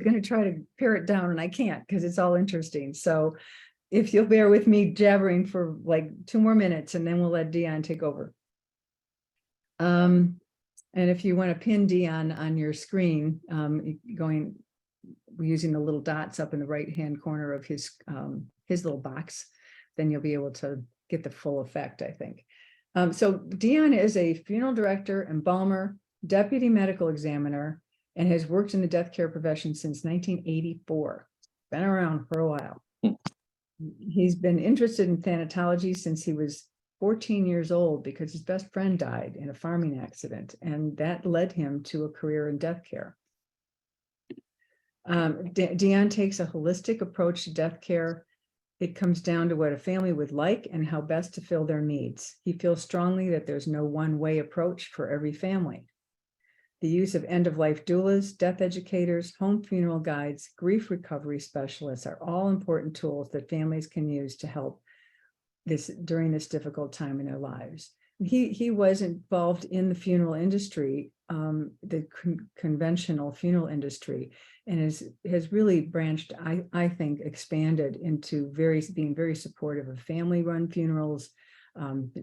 going to try to pare it down, and I can't because it's all interesting. So if you'll bear with me jabbering for like 2 more minutes, and then we'll let Deon take over. And if you want to pin Deon on your screen, using the little dots up in the right-hand corner of his little box, then you'll be able to get the full effect, I think. So Deon is a funeral director, embalmer, deputy medical examiner, and has worked in the death care profession since 1984. Been around for a while. He's been interested in thanatology since he was 14 years old because his best friend died in a farming accident, and that led him to a career in death care. Deon takes a holistic approach to death care. It comes down to what a family would like and how best to fill their needs. He feels strongly that there's no one-way approach for every family. The use of end-of-life doulas, death educators, home funeral guides, grief recovery specialists are all important tools that families can use to help during this difficult time in their lives. He was involved in the funeral industry, the conventional funeral industry, and has really branched, I think, expanded into being very supportive of family-run funerals,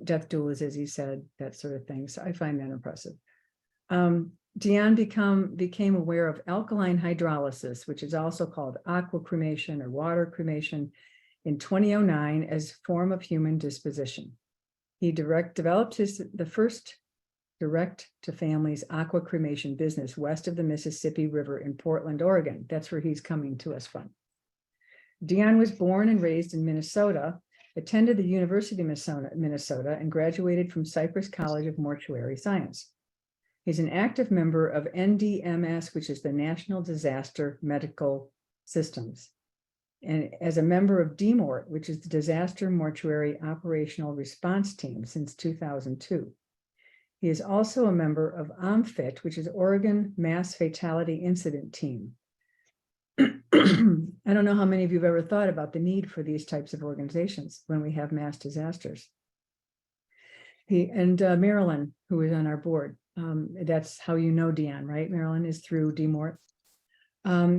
death doulas, as he said, that sort of thing. So I find that impressive. Deon became aware of alkaline hydrolysis, which is also called aqua cremation or water cremation, in 2009 as a form of human disposition. He developed the first direct-to-families aqua cremation business west of the Mississippi River in Portland, Oregon. That's where he's coming to us from. Deon was born and raised in Minnesota, attended the University of Minnesota, and graduated from Cypress College of Mortuary Science. He's an active member of NDMS, which is the National Disaster Medical Systems, and as a member of DMORT, which is the Disaster Mortuary Operational Response Team since 2002. He is also a member of OMFIT, which is Oregon Mass Fatality Incident Team. I don't know how many of you have ever thought about the need for these types of organizations when we have mass disasters. Marilyn, who is on our board, that's how you know Deon, right? Marilyn is through DMORT.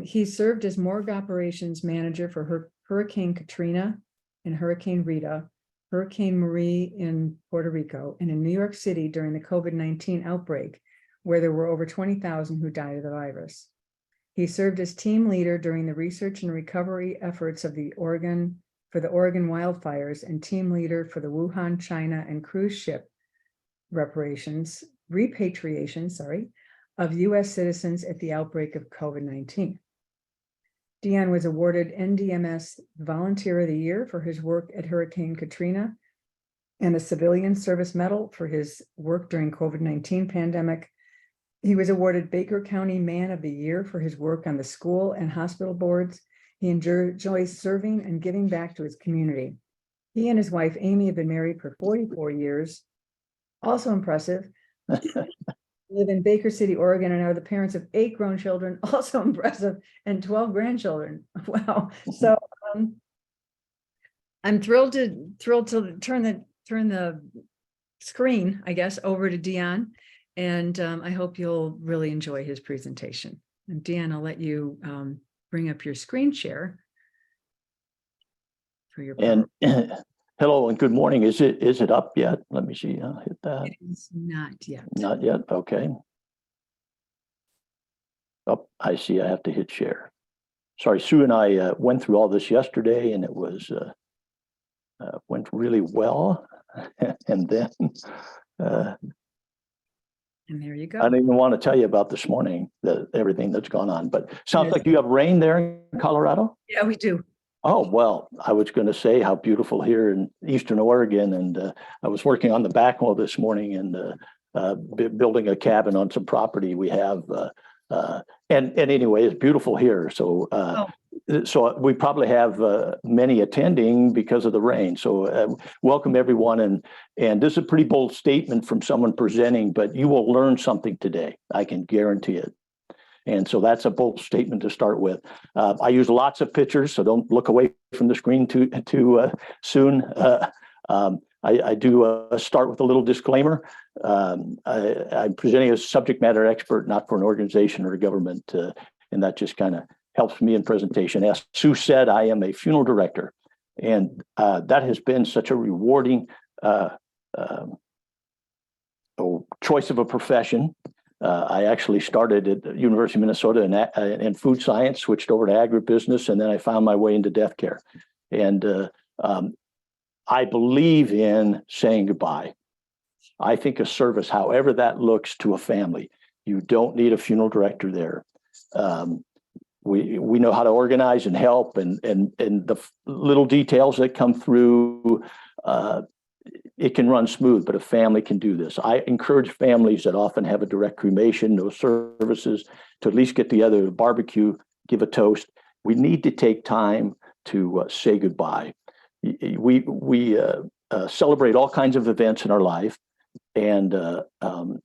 He served as morgue operations manager for Hurricane Katrina and Hurricane Rita, Hurricane Marie in Puerto Rico, and in New York City during the COVID-19 outbreak, where there were over 20,000 who died of the virus. He served as team leader during the research and recovery efforts of the Oregon wildfires and team leader for the Wuhan, China, and cruise ship repatriation, of U.S. citizens at the outbreak of COVID-19. Deon was awarded NDMS Volunteer of the Year for his work at Hurricane Katrina and a Civilian Service Medal for his work during COVID-19 pandemic. He was awarded Baker County Man of the Year for his work on the school and hospital boards. He enjoys serving and giving back to his community. He and his wife, Amy, have been married for 44 years. Also impressive. Live in Baker City, Oregon, and are the parents of 8 grown children, also impressive, and 12 grandchildren. Wow. So I'm thrilled to turn the screen, I guess, over to Deon, and I hope you'll really enjoy his presentation. And Deon, I'll let you bring up your screen share for your hello and good morning. Is it up yet? Let me see. I'll hit that. It is not yet. Not yet. Okay. Oh, I see. I have to hit share. Sorry, Sue and I went through all this yesterday, and it was went really well. And then and there you go. I don't even want to tell you about this morning, everything that's gone on. But sounds like you have rain there in Colorado. Yeah, we do. Oh, well, I was going to say how beautiful here in Eastern Oregon. And I was working on the backhoe this morning and building a cabin on some property we have. And anyway, it's beautiful here. So so we probably have many attending because of the rain. So welcome, everyone. And this is a pretty bold statement from someone presenting, but you will learn something today. I can guarantee it. And so that's a bold statement to start with. I use lots of pictures, so don't look away from the screen too soon. I do start with a little disclaimer. I'm presenting as a subject matter expert, not for an organization or a government, and that just kind of helps me in presentation. As Sue said, I am a funeral director, and that has been such a rewarding choice of a profession. I actually started at the University of Minnesota in food science, switched over to agribusiness, and then I found my way into death care. And I believe in saying goodbye. I think a service, however that looks to a family, you don't need a funeral director there. We know how to organize and help, and the little details that come through, it can run smooth, but a family can do this. I encourage families that often have a direct cremation, no services, to at least get together, to barbecue, give a toast. We need to take time to say goodbye. We celebrate all kinds of events in our life, and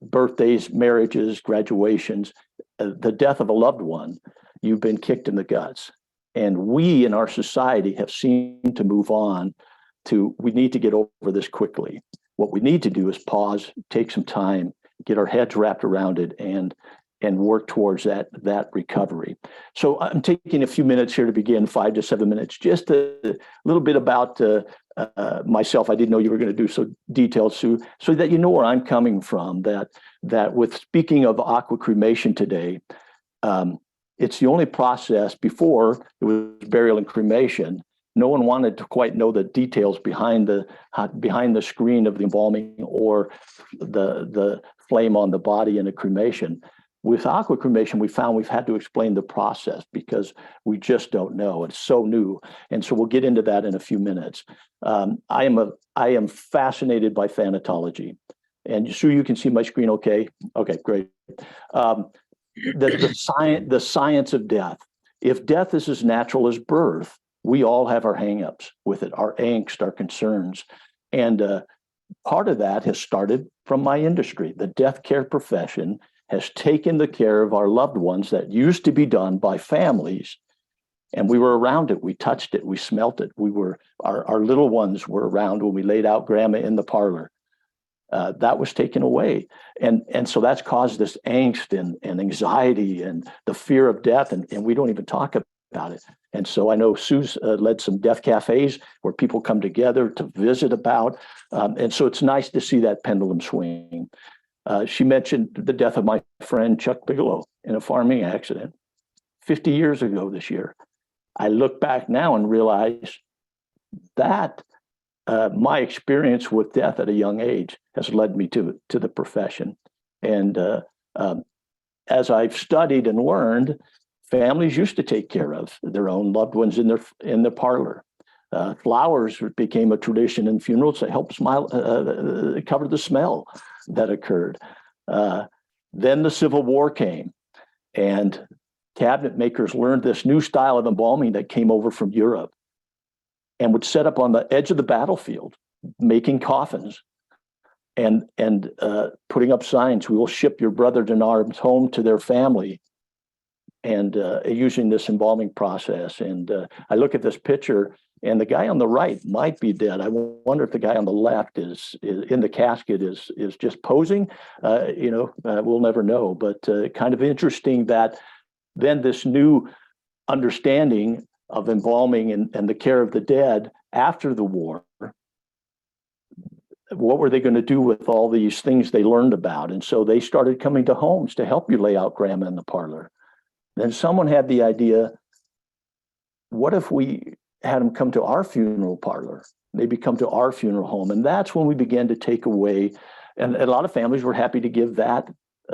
birthdays, marriages, graduations, the death of a loved one. You've been kicked in the guts. And we in our society have seemed to move on to, we need to get over this quickly. What we need to do is pause, take some time, get our heads wrapped around it, and work towards that recovery. So I'm taking a few minutes here to begin, 5 to 7 minutes, just a little bit about myself. I didn't know you were going to do so detailed, Sue, so that you know where I'm coming from, that with speaking of Aqua Cremation today, it's the only process. Before it was burial and cremation. No one wanted to quite know the details behind the screen of the embalming or the flame on the body in a cremation. With Aqua Cremation, we found we've had to explain the process because we just don't know. It's so new. And so we'll get into that in a few minutes. I am fascinated by thanatology. And Sue, you can see my screen okay? Okay, great. The science of death. If death is as natural as birth, we all have our hangups with it, our angst, our concerns. And part of that has started from my industry. The death care profession has taken the care of our loved ones that used to be done by families. And we were around it. We touched it. We smelt it. Our little ones were around when we laid out grandma in the parlor. That was taken away. And so that's caused this angst and anxiety and the fear of death. And we don't even talk about it. And so I know Sue's led some death cafes where people come together to visit about. And so it's nice to see that pendulum swing. She mentioned the death of my friend Chuck Bigelow in a farming accident 50 years ago this year. I look back now and realize that my experience with death at a young age has led me to the profession. And as I've studied and learned, families used to take care of their own loved ones in the parlor. Flowers became a tradition in funerals to help cover the smell that occurred. Then the Civil War came, and cabinet makers learned this new style of embalming that came over from Europe and would set up on the edge of the battlefield, making coffins and putting up signs, "We will ship your brothers in arms home to their family," and using this embalming process. And I look at this picture, and the guy on the right might be dead. I wonder if the guy on the left is in the casket is just posing. We'll never know. But kind of interesting that then this new understanding of embalming and the care of the dead after the war, what were they going to do with all these things they learned about? And so they started coming to homes to help you lay out grandma in the parlor. Then someone had the idea, what if we had them come to our funeral parlor? Maybe come to our funeral home. And that's when we began to take away, and a lot of families were happy to give that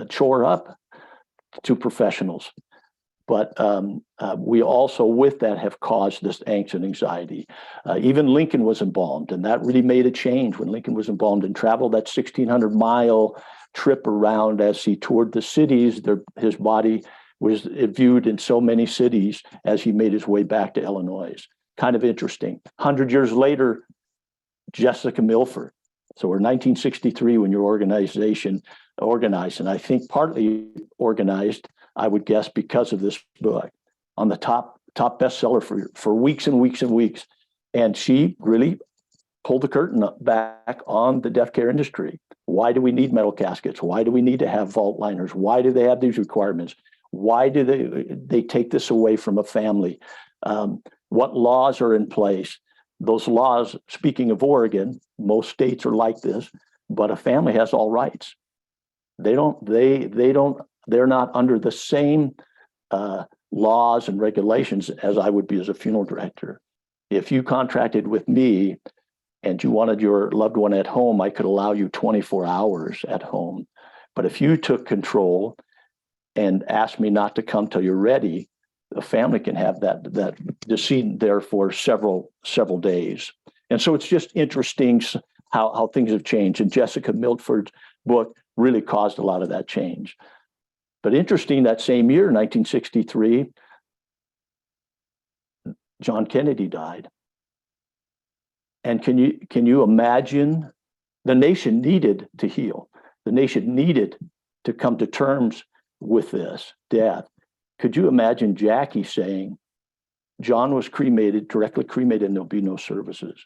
chore up to professionals. But we also, with that, have caused this angst and anxiety. Even Lincoln was embalmed, and that really made a change when Lincoln was embalmed and traveled that 1,600-mile trip around as he toured the cities. His body was viewed in so many cities as he made his way back to Illinois. Kind of interesting. 100 years later, Jessica Milford. So we're 1963 when your organization organized, and I think partly organized, I would guess, because of this book, on the top bestseller for weeks and weeks and weeks. And she really pulled the curtain back on the death care industry. Why do we need metal caskets? Why do we need to have vault liners? Why do they have these requirements? Why do they take this away from a family? What laws are in place? Those laws, speaking of Oregon, most states are like this, but a family has all rights. They're not under the same laws and regulations as I would be as a funeral director. If you contracted with me and you wanted your loved one at home, I could allow you 24 hours at home. But if you took control and asked me not to come till you're ready, the family can have that decedent there for several days. And so it's just interesting how things have changed. And Jessica Milford's book really caused a lot of that change. But interesting, that same year, 1963, John Kennedy died. And can you imagine? The nation needed to heal. The nation needed to come to terms with this death. Could you imagine Jackie saying, John was directly cremated, and there'll be no services?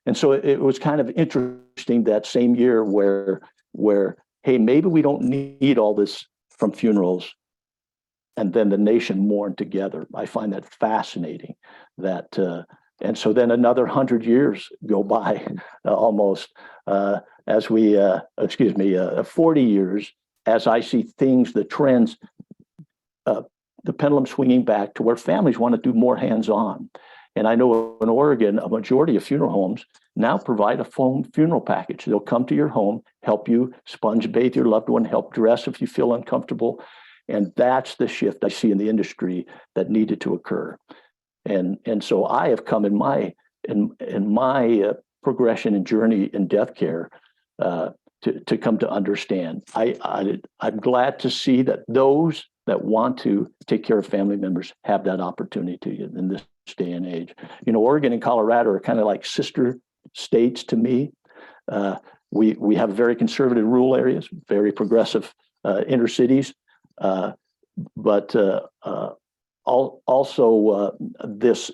And so it was kind of interesting that same year where hey, maybe we don't need all this from funerals, and then the nation mourned together. I find that fascinating. And so then another 100 years go by, almost, 40 years, as I see things, the trends, the pendulum swinging back to where families want to do more hands-on. And I know in Oregon, a majority of funeral homes now provide a full funeral package. They'll come to your home, help you sponge bathe your loved one, help dress if you feel uncomfortable. And that's the shift I see in the industry that needed to occur. And so I have come in my progression and journey in death care to come to understand. I'm glad to see that those that want to take care of family members have that opportunity in this day and age. Oregon and Colorado are kind of like sister states to me. We have very conservative rural areas, very progressive inner cities, but also this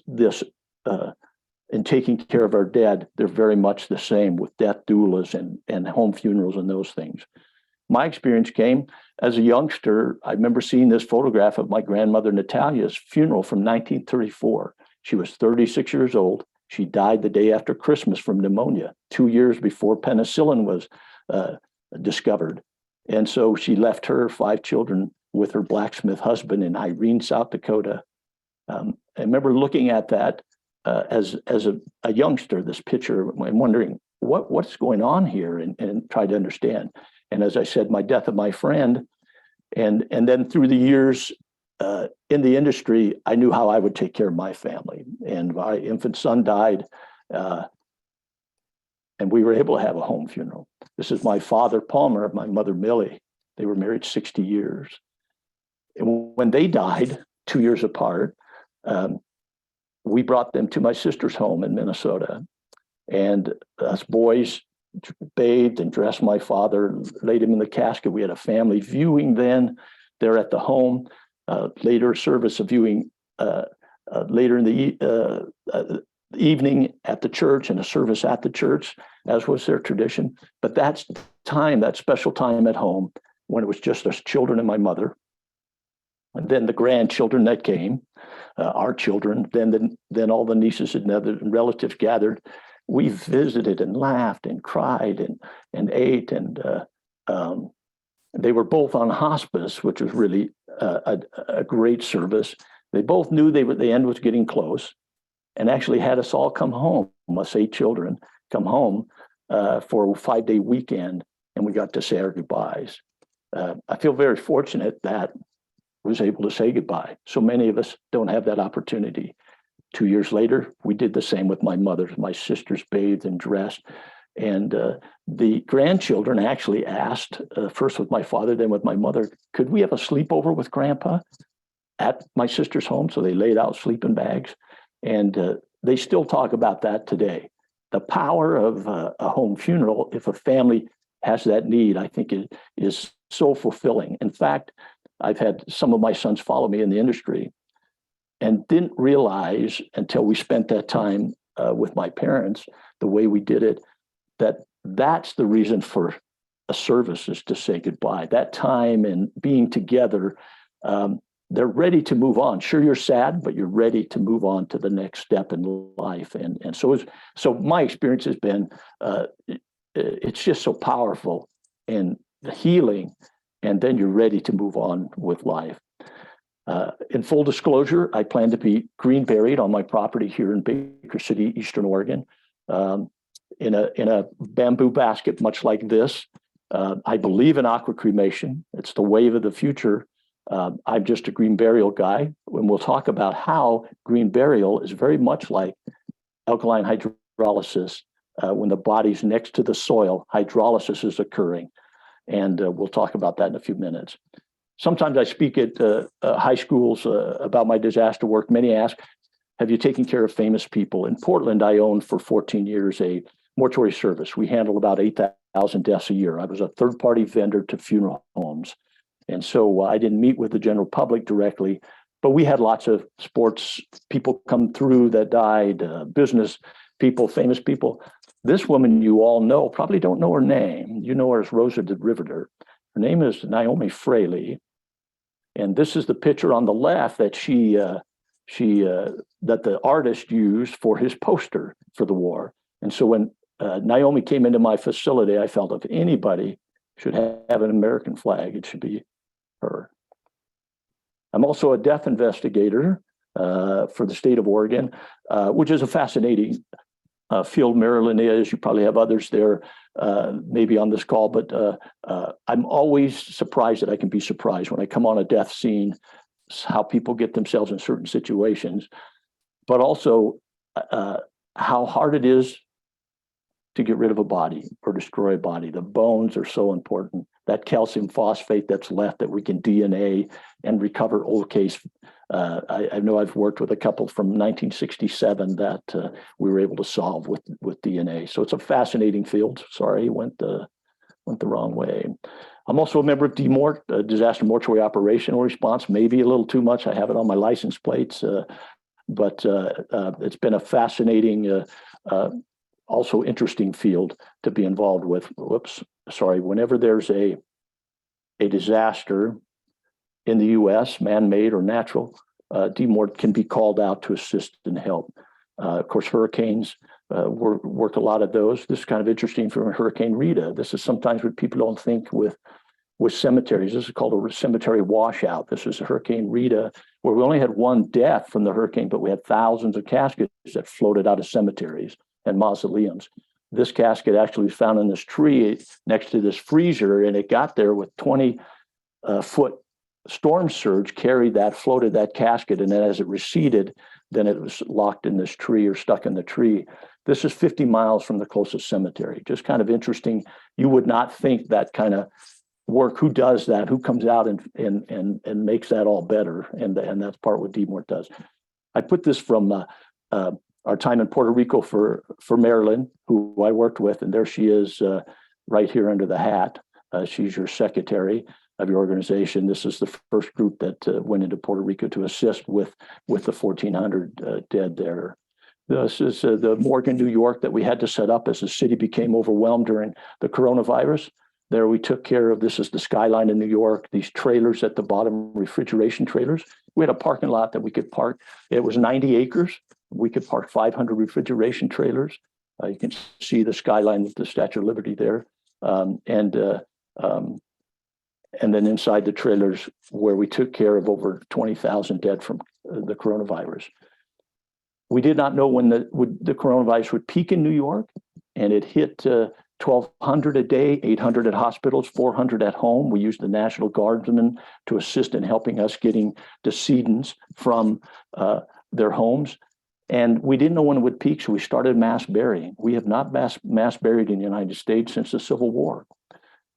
in taking care of our dead, they're very much the same with death doulas and home funerals and those things. My experience came as a youngster. I remember seeing this photograph of my grandmother Natalia's funeral from 1934. She was 36 years old. She died the day after Christmas from pneumonia, 2 years before penicillin was discovered. And so she left her 5 children with her blacksmith husband in Irene, South Dakota. I remember looking at that as a youngster, this picture, and wondering what's going on here, and try to understand. And as I said, my death of my friend, and then through the years in the industry, I knew how I would take care of my family. And my infant son died, and we were able to have a home funeral. This is my father, Palmer, my mother, Millie. They were married 60 years. And when they died, 2 years apart, we brought them to my sister's home in Minnesota. And us boys bathed and dressed my father, laid him in the casket. We had a family viewing then there at the home, later service of viewing later in the evening at the church, and a service at the church, as was their tradition. But that's time, that special time at home, when it was just us children and my mother. And then the grandchildren that came, our children, then all the nieces and relatives gathered. We visited and laughed and cried and ate, and they were both on hospice, which was really a great service. They both knew the end was getting close, and actually had us all come home, us 8 children, come home for a 5-day weekend, and we got to say our goodbyes. I feel very fortunate that I was able to say goodbye. So many of us don't have that opportunity. 2 years later, we did the same with my mother. My sisters bathed and dressed. And the grandchildren actually asked, first with my father, then with my mother, could we have a sleepover with Grandpa at my sister's home? So they laid out sleeping bags. And they still talk about that today. The power of a home funeral, if a family has that need, I think is so fulfilling. In fact, I've had some of my sons follow me in the industry and didn't realize until we spent that time with my parents, the way we did it, that's the reason for a service, is to say goodbye. That time and being together they're ready to move on. Sure, you're sad, but you're ready to move on to the next step in life. And so my experience has been, it's just so powerful and the healing, and then you're ready to move on with life. In full disclosure, I plan to be green buried on my property here in Baker City, Eastern Oregon, in a bamboo basket, much like this. I believe in aqua cremation. It's the wave of the future. I'm just a green burial guy, and we'll talk about how green burial is very much like alkaline hydrolysis. When the body's next to the soil, hydrolysis is occurring. And we'll talk about that in a few minutes. Sometimes I speak at high schools about my disaster work. Many ask, have you taken care of famous people? In Portland, I owned for 14 years a mortuary service. We handled about 8,000 deaths a year. I was a third-party vendor to funeral homes. And so I didn't meet with the general public directly, but we had lots of sports people come through that died, business people, famous people. This woman you all know, probably don't know her name. You know her as Rosa the Riveter. Her name is Naomi Fraley. And this is the picture on the left that that the artist used for his poster for the war. And so when Naomi came into my facility, I felt if anybody should have an American flag, it should be her. I'm also a death investigator for the state of Oregon, which is a fascinating field. Maryland is. You probably have others there, maybe on this call, but I'm always surprised that I can be surprised when I come on a death scene, how people get themselves in certain situations, but also how hard it is to get rid of a body or destroy a body. The bones are so important. That calcium phosphate that's left that we can DNA and recover old case. I know I've worked with a couple from 1967 that we were able to solve with DNA. So it's a fascinating field. Sorry, went the wrong way. I'm also a member of DMORT, Disaster Mortuary Operational Response. Maybe a little too much. I have it on my license plates, but it's been a fascinating, also interesting field to be involved with. Whenever there's a disaster in the U.S., man-made or natural, DMORT can be called out to assist and help. Of course, hurricanes, work a lot of those. This is kind of interesting from Hurricane Rita. This is sometimes what people don't think with cemeteries. This is called a cemetery washout. This is Hurricane Rita, where we only had one death from the hurricane, but we had thousands of caskets that floated out of cemeteries and mausoleums. This casket actually was found in this tree next to this freezer, and it got there with 20-foot storm surge, floated that casket, and then as it receded, then it was locked in this tree or stuck in the tree. This is 50 miles from the closest cemetery. Just kind of interesting. You would not think that kind of work. Who does that? Who comes out and makes that all better? And that's part what DMORT does. I put this from our time in Puerto Rico for Marilyn, who I worked with, and there she is right here under the hat. She's your secretary of your organization. This is the first group that went into Puerto Rico to assist with the 1,400 dead there. This is the morgue in New York that we had to set up as the city became overwhelmed during the coronavirus. There we took care of, this is the skyline in New York, these trailers at the bottom, refrigeration trailers. We had a parking lot that we could park. It was 90 acres. We could park 500 refrigeration trailers. You can see the skyline with the Statue of Liberty there. And then inside the trailers where we took care of over 20,000 dead from the coronavirus. We did not know when the coronavirus would peak in New York, and it hit 1,200 a day, 800 at hospitals, 400 at home. We used the National Guardsmen to assist in helping us getting decedents from their homes. And we didn't know when it would peak, so we started mass burying. We have not mass buried in the United States since the Civil War.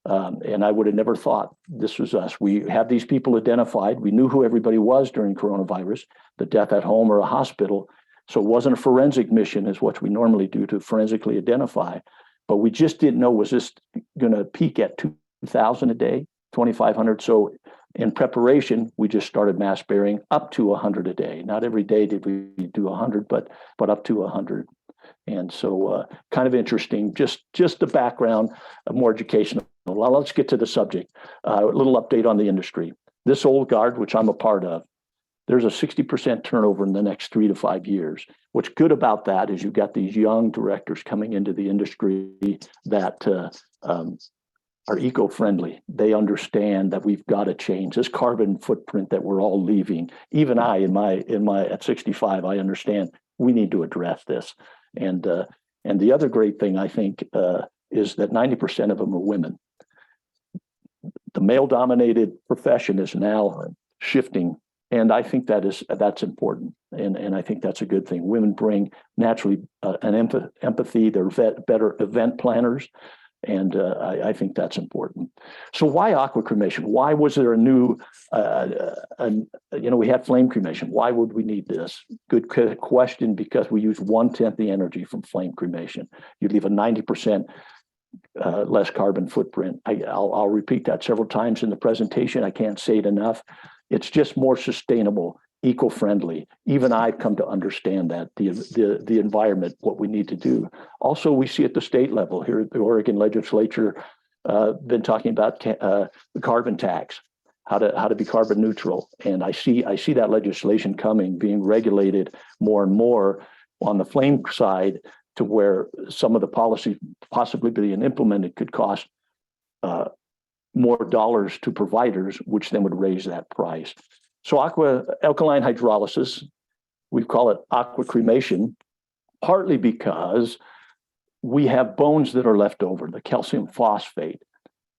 And I would have never thought this was us. We had these people identified. We knew who everybody was during coronavirus, the death at home or a hospital. So it wasn't a forensic mission as what we normally do to forensically identify. But we just didn't know, was this going to peak at 2,000 a day, 2,500? So in preparation, we just started mass burying up to 100 a day. Not every day did we do 100, but up to 100. And so kind of interesting, just the background, more educational. Well, let's get to the subject. A little update on the industry. This old guard, which I'm a part of, there's a 60% turnover in the next 3 to 5 years. What's good about that is you've got these young directors coming into the industry that are eco-friendly. They understand that we've got to change this carbon footprint that we're all leaving. Even I, at 65, I understand we need to address this. And the other great thing I think is that 90% of them are women. The male-dominated profession is now shifting, and I think that's important, and I think that's a good thing. Women bring naturally an empathy. They're better event planners, and I think that's important. So why aqua cremation? Why was there a new? We had flame cremation. Why would we need this? Good question. Because we use 1/10 the energy from flame cremation. You leave a 90% less carbon footprint. I'll repeat that several times in the presentation. I can't say it enough. It's just more sustainable, eco-friendly. Even I've come to understand that the environment, what we need to do. Also, we see at the state level here at the Oregon legislature, been talking about the carbon tax, how to be carbon neutral. And I see that legislation coming, being regulated more and more on the flame side, to where some of the policy possibly being implemented could cost more dollars to providers, which then would raise that price. So alkaline hydrolysis, we call it aqua cremation, partly because we have bones that are left over, the calcium phosphate.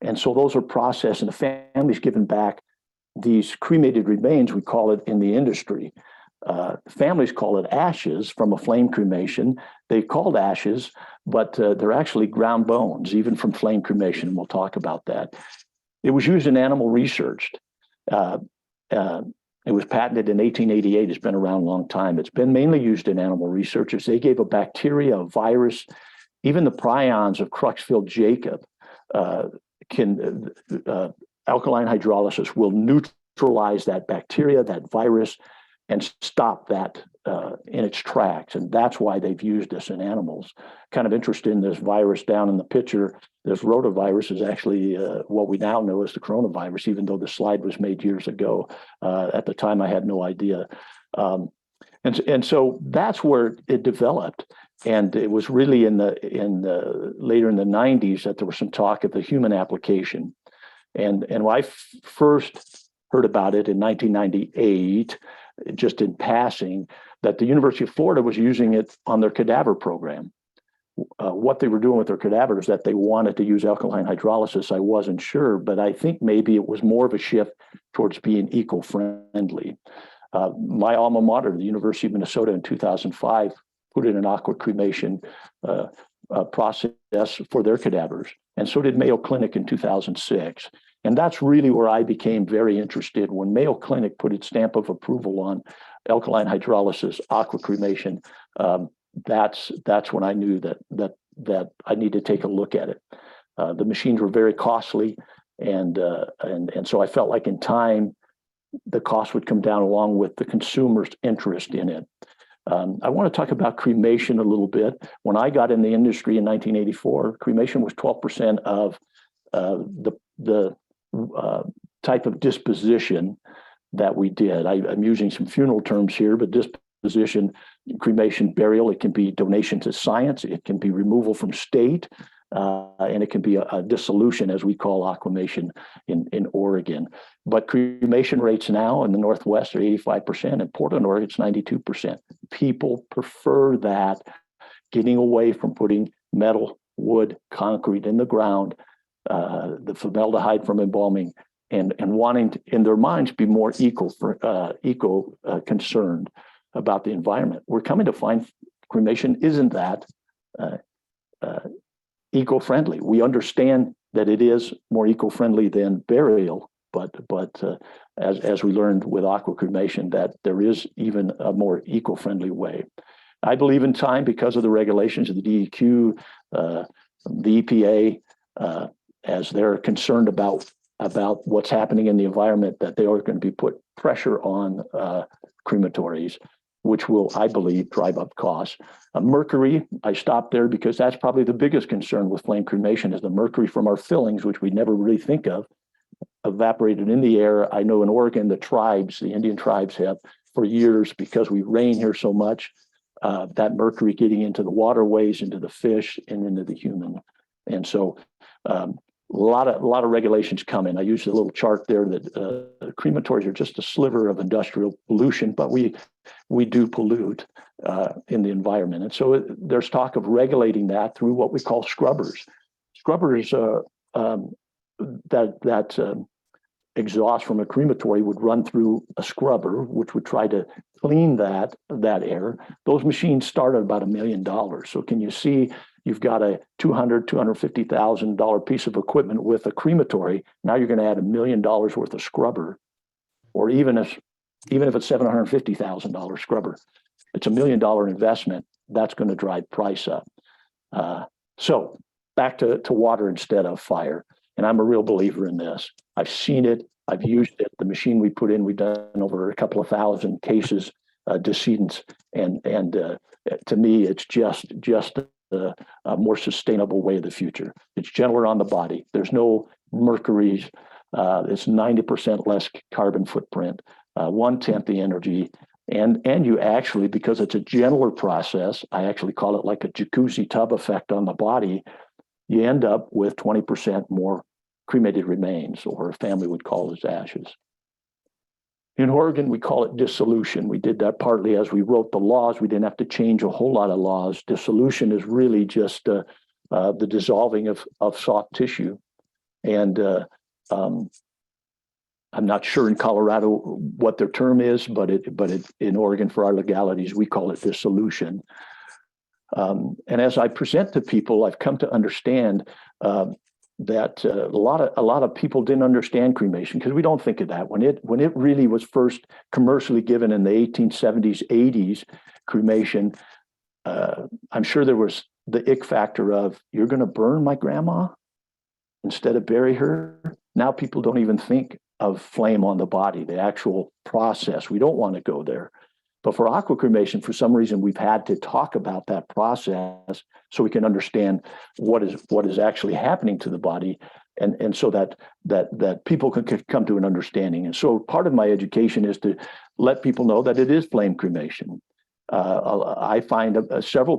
And so those are processed, and the family's given back these cremated remains, we call it in the industry. Families call it ashes from a flame cremation. They're called ashes, but they're actually ground bones, even from flame cremation. And we'll talk about that. It was used in animal research. It was patented in 1888. It's been around a long time. It's been mainly used in animal research as they gave a bacteria, a virus, even the prions of Creutzfeldt-Jakob alkaline hydrolysis will neutralize that bacteria, that virus, and stop that in its tracks. And that's why they've used this in animals. Kind of interested in this virus down in the picture. This rotavirus is actually what we now know as the coronavirus, even though the slide was made years ago. At the time, I had no idea. And so that's where it developed. And it was really later in the 90s that there was some talk of the human application. And when I first heard about it in 1998, just in passing, that the University of Florida was using it on their cadaver program. What they were doing with their cadavers, that they wanted to use alkaline hydrolysis, I wasn't sure, but I think maybe it was more of a shift towards being eco-friendly. My alma mater, the University of Minnesota, in 2005, put in an aqua cremation process for their cadavers, and so did Mayo Clinic in 2006. And that's really where I became very interested when Mayo Clinic put its stamp of approval on alkaline hydrolysis, aqua cremation. That's when I knew that I need to take a look at it. The machines were very costly, and so I felt like in time the cost would come down along with the consumer's interest in it. I want to talk about cremation a little bit. When I got in the industry in 1984, cremation was 12% of the type of disposition that we did. I'm using some funeral terms here, but disposition, cremation, burial, it can be donation to science, it can be removal from state, and it can be a dissolution, as we call aquamation in Oregon. But cremation rates now in the Northwest are 85%. In Portland, Oregon, it's 92%. People prefer that, getting away from putting metal, wood, concrete in the ground, the formaldehyde from embalming, and wanting to, in their minds, be more eco concerned about the environment. We're coming to find cremation isn't that eco-friendly. We understand that it is more eco-friendly than burial, but as we learned with aqua cremation, that there is even a more eco-friendly way. I believe in time, because of the regulations of the DEQ, the EPA, as they're concerned about what's happening in the environment, that they are going to be put pressure on crematories, which will, I believe, drive up costs. Mercury, I stopped there because that's probably the biggest concern with flame cremation, is the mercury from our fillings, which we never really think of. evaporated in the air. I know in Oregon, the Indian tribes have for years, because we rain here so much, that mercury getting into the waterways, into the fish, and into the human. And so a lot of regulations coming. I used a little chart there that crematories are just a sliver of industrial pollution, but we do pollute in the environment. And so there's talk of regulating that through what we call scrubbers. Scrubbers that exhaust from a crematory would run through a scrubber, which would try to clean that air. Those machines start at about $1 million. So can you see, you've got a $250,000 piece of equipment with a crematory. Now you're going to add $1 million worth of scrubber, or even if it's $750,000 scrubber, it's $1 million investment. That's going to drive price up. So back to water instead of fire. And I'm a real believer in this. I've seen it. I've used it. The machine we put in, we've done over a couple of thousand cases, decedents. And to me, it's just a more sustainable way of the future. It's gentler on the body. There's no mercury. It's 90% less carbon footprint, 1/10 the energy. And you actually, because it's a gentler process, I actually call it like a jacuzzi tub effect on the body. You end up with 20% more cremated remains, or a family would call as ashes. In Oregon, we call it dissolution. We did that partly as we wrote the laws. We didn't have to change a whole lot of laws. Dissolution is really just the dissolving of soft tissue. And I'm not sure in Colorado what their term is, but in Oregon, for our legalities, we call it dissolution. And as I present to people, I've come to understand that a lot of people didn't understand cremation, because we don't think of that. When it really was first commercially given in the 1870s, 80s, cremation, I'm sure there was the ick factor of, you're going to burn my grandma instead of bury her. Now people don't even think of flame on the body, the actual process. We don't want to go there. But for aqua cremation, for some reason, we've had to talk about that process so we can understand what is actually happening to the body, and so that people can come to an understanding. And so part of my education is to let people know that it is flame cremation. I find several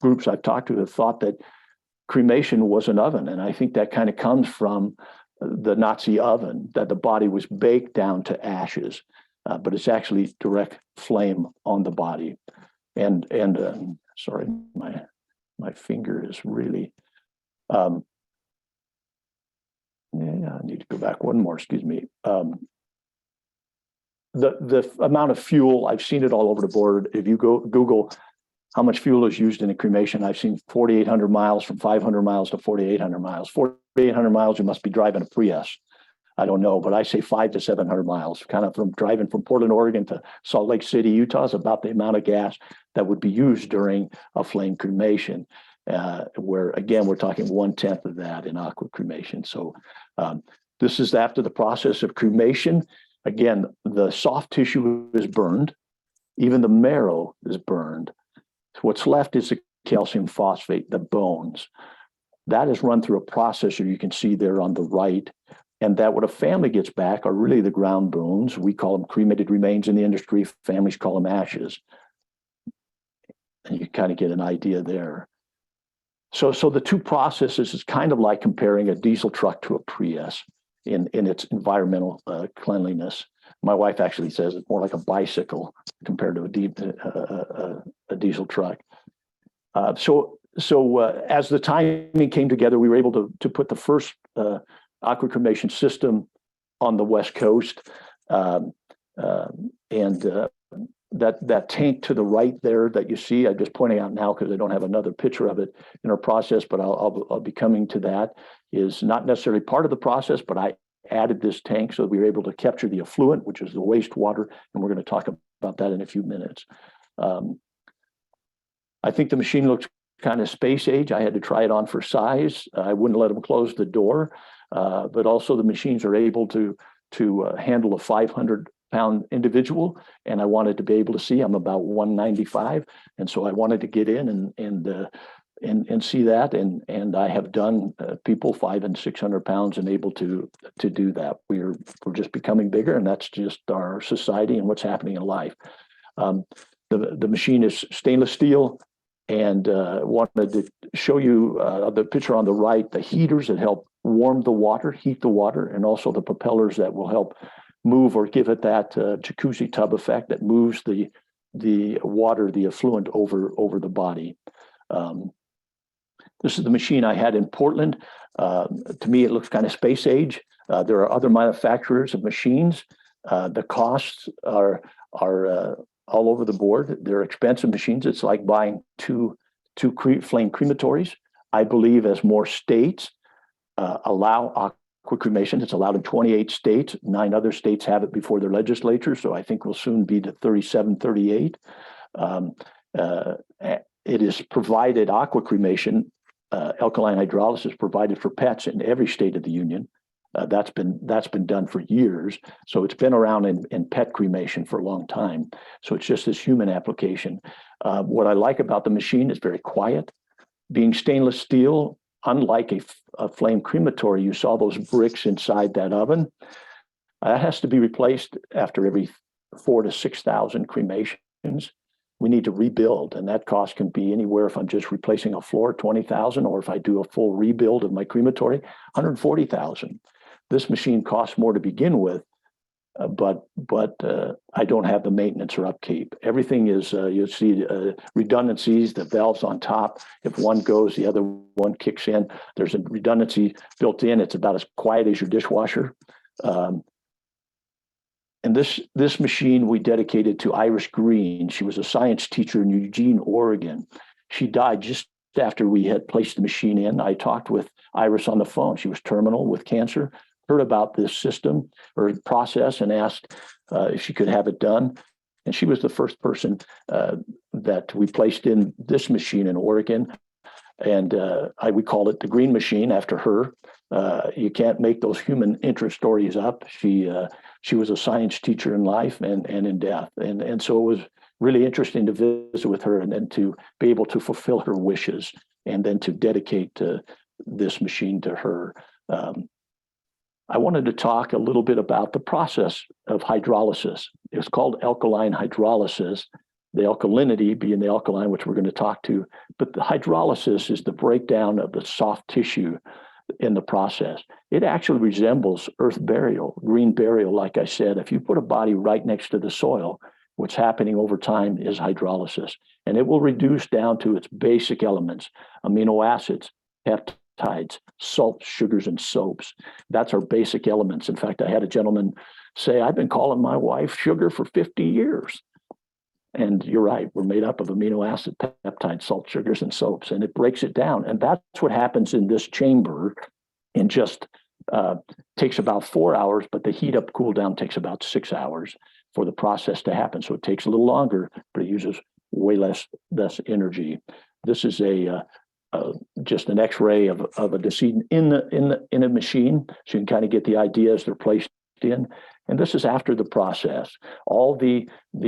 groups I've talked to have thought that cremation was an oven, and I think that kind of comes from the Nazi oven, that the body was baked down to ashes. But it's actually direct flame on the body. And sorry, my finger is really, I need to go back one more, excuse me. The amount of fuel, I've seen it all over the board. If you go Google how much fuel is used in a cremation, I've seen 4,800 miles, from 500 miles to 4,800 miles. 4,800 miles, you must be driving a Prius. I don't know, but I say 500 to 700 miles, kind of from driving from Portland, Oregon to Salt Lake City, Utah, is about the amount of gas that would be used during a flame cremation, where, again, we're talking 1/10 of that in aqua cremation. So this is after the process of cremation. Again, the soft tissue is burned. Even the marrow is burned. What's left is the calcium phosphate, the bones. That is run through a processor you can see there on the right. And that what a family gets back are really the ground bones. We call them cremated remains in the industry. Families call them ashes. And you kind of get an idea there. So the two processes is kind of like comparing a diesel truck to a Prius in its environmental cleanliness. My wife actually says it's more like a bicycle compared to a diesel truck. So as the timing came together, we were able to put the first aqua cremation system on the West Coast, and that tank to the right there that you see, I'm just pointing out now because I don't have another picture of it in our process, but I'll be coming to that, is not necessarily part of the process, but I added this tank so that we were able to capture the effluent, which is the wastewater, and we're going to talk about that in a few minutes. I think the machine looks kind of space age. I had to try it on for size. I wouldn't let them close the door, but also the machines are able to handle a 500-pound individual, and I wanted to be able to see. I'm about 195, and so I wanted to get in and see that. And I have done people 500 and 600 pounds and able to do that. We're just becoming bigger, and that's just our society and what's happening in life. The machine is stainless steel, and wanted to show you the picture on the right, the heaters that help warm the water, heat the water, and also the propellers that will help move or give it that jacuzzi tub effect that moves the water, the effluent over the body. This is the machine I had in Portland. To me, it looks kind of space age. There are other manufacturers of machines. The costs are all over the board. They're expensive machines. It's like buying two flame crematories. I believe as more states allow Aqua Cremation, it's allowed in 28 states. 9 other states have it before their legislature. So I think we'll soon be to 37, 38. It is provided, Aqua Cremation, alkaline hydrolysis provided for pets in every state of the union. That's been done for years. So it's been around in pet cremation for a long time. So it's just this human application. What I like about the machine is very quiet. Being stainless steel, unlike a flame crematory, you saw those bricks inside that oven. That has to be replaced after every 4,000 to 6,000 cremations. We need to rebuild, and that cost can be anywhere. If I'm just replacing a floor, 20,000, or if I do a full rebuild of my crematory, 140,000. This machine costs more to begin with, but I don't have the maintenance or upkeep. Everything is, you'll see redundancies, the valves on top. If one goes, the other one kicks in. There's a redundancy built in. It's about as quiet as your dishwasher. And this machine we dedicated to Iris Green. She was a science teacher in Eugene, Oregon. She died just after we had placed the machine in. I talked with Iris on the phone. She was terminal with cancer, heard about this system or process, and asked if she could have it done. And she was the first person that we placed in this machine in Oregon. And we call it the Green Machine after her. You can't make those human interest stories up. She was a science teacher in life and in death. And so it was really interesting to visit with her and then to be able to fulfill her wishes and then to dedicate this machine to her. I wanted to talk a little bit about the process of hydrolysis. It's called alkaline hydrolysis, the alkalinity being the alkaline, which we're going to talk to, but the hydrolysis is the breakdown of the soft tissue in the process. It actually resembles earth burial, green burial. Like I said, if you put a body right next to the soil, what's happening over time is hydrolysis, and it will reduce down to its basic elements, amino acids, peptides, salts, sugars, and soaps. That's our basic elements. In fact, I had a gentleman say, I've been calling my wife sugar for 50 years. And you're right, we're made up of amino acid, peptides, salt, sugars, and soaps, and it breaks it down. And that's what happens in this chamber in just takes about 4 hours, but the heat up, cool down takes about 6 hours for the process to happen. So it takes a little longer, but it uses way less energy. This is just an X-ray of a decedent in a machine, so you can kind of get the idea as they're placed in. And this is after the process. All the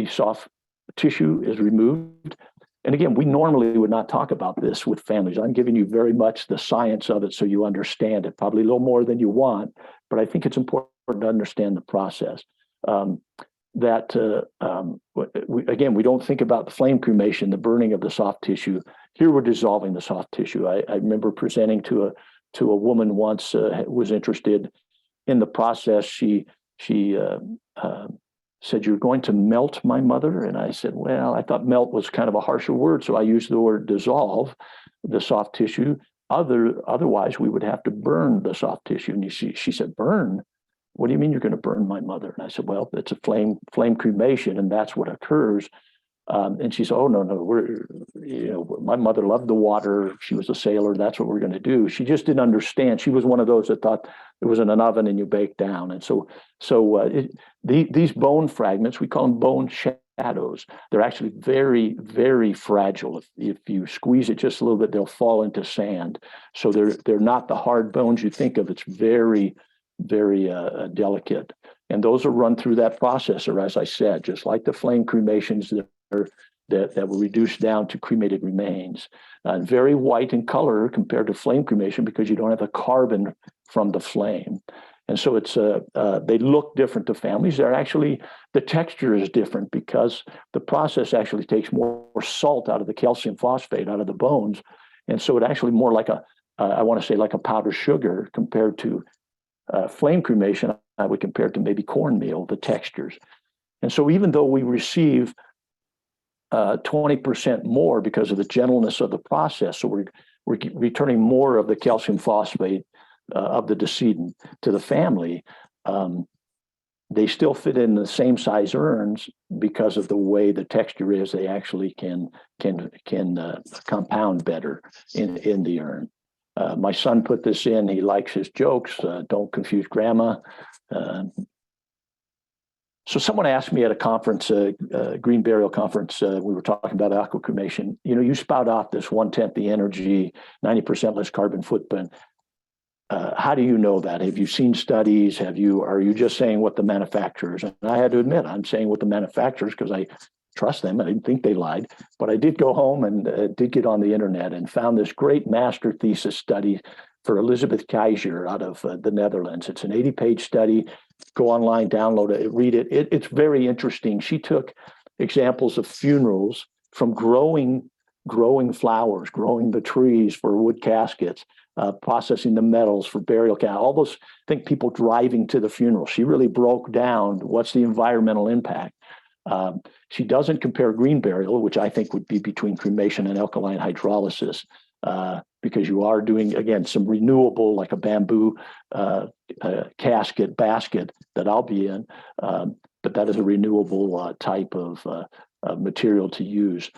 soft tissue is removed. And again, we normally would not talk about this with families. I'm giving you very much the science of it so you understand it, probably a little more than you want, but I think it's important to understand the process. We don't think about the flame cremation, the burning of the soft tissue. Here we're dissolving the soft tissue. I remember presenting to a woman once who was interested in the process. She said, "You're going to melt my mother?" And I said, well, I thought melt was kind of a harsher word, so I used the word dissolve the soft tissue. Otherwise, we would have to burn the soft tissue. And she said, burn? What do you mean you're going to burn my mother? And I said, well, it's a flame cremation, and that's what occurs. And she said, oh, no, my mother loved the water. She was a sailor. That's what we're going to do. She just didn't understand. She was one of those that thought it was in an oven and you bake down. And so these bone fragments, we call them bone shadows. They're actually very, very fragile. If you squeeze it just a little bit, they'll fall into sand. So they're not the hard bones you think of. It's very, very delicate. And those are run through that process, or as I said, just like the flame cremations, that were reduced down to cremated remains. Very white in color compared to flame cremation because you don't have the carbon from the flame. And so they look different to families. They're actually, the texture is different because the process actually takes more salt out of the calcium phosphate out of the bones. And so it actually more like I want to say like a powdered sugar compared to flame cremation. I would compare it to maybe cornmeal, the textures. And so even though we receive 20% more because of the gentleness of the process, so we're returning more of the calcium phosphate of the decedent to the family, they still fit in the same size urns because of the way the texture is. They actually can compound better in the urn. My son put this in. He likes his jokes. Don't confuse grandma. So someone asked me at a conference, green burial conference, we were talking about aqua cremation. You spout off this 1/10 the energy, 90% less carbon footprint. How do you know that? Have you seen studies? Are you just saying what the manufacturers? And I had to admit, I'm saying what the manufacturers because I trust them. I didn't think they lied, but I did go home and did get on the internet and found this great master thesis study for Elizabeth Keizer out of the Netherlands. It's an 80-page study. Go online, download it, read it. It's very interesting. She took examples of funerals from growing flowers, growing the trees for wood caskets, processing the metals for burial caskets, all those, I think people driving to the funeral. She really broke down what's the environmental impact. She doesn't compare green burial, which I think would be between cremation and alkaline hydrolysis, because you are doing, again, some renewable, like a bamboo casket basket that I'll be in, but that is a renewable type of material to use.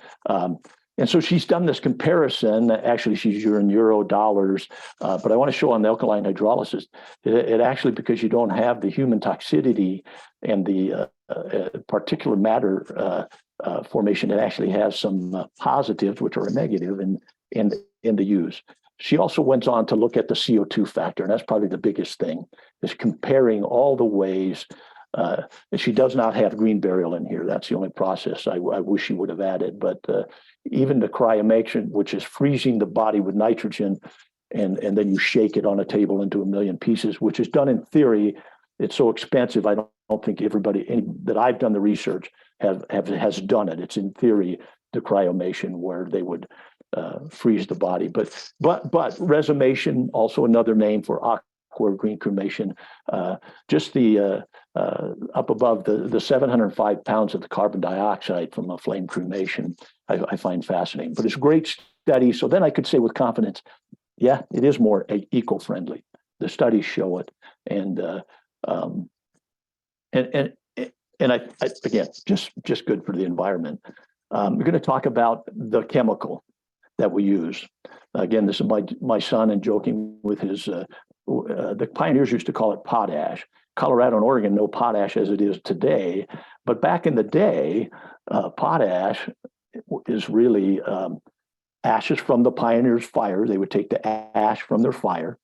And so she's done this comparison. Actually, she's in euro dollars, but I want to show on the alkaline hydrolysis, it actually, because you don't have the human toxicity and the particulate matter formation, it actually has some positives, which are a negative in the use. She also went on to look at the CO2 factor, and that's probably the biggest thing, is comparing all the ways. And she does not have green burial in here. That's the only process I wish she would have added. But even the cremation, which is freezing the body with nitrogen, and then you shake it on a table into 1 million pieces, which is done in theory. It's so expensive. I don't think everybody that I've done the research has done it. It's in theory the cremation where they would freeze the body. But resumation, also another name for aqua green cremation, just the up above the 705 pounds of the carbon dioxide from a flame cremation, I find fascinating. But it's a great study. So then I could say with confidence, yeah, it is more eco-friendly. The studies show it, and I again, just good for the environment. We're going to talk about the chemical that we use. Again, this is my son, and joking with his, the pioneers used to call it potash. Colorado and Oregon know potash as it is today, but back in the day, potash is really ashes from the pioneers' fire. They would take the ash from their fire,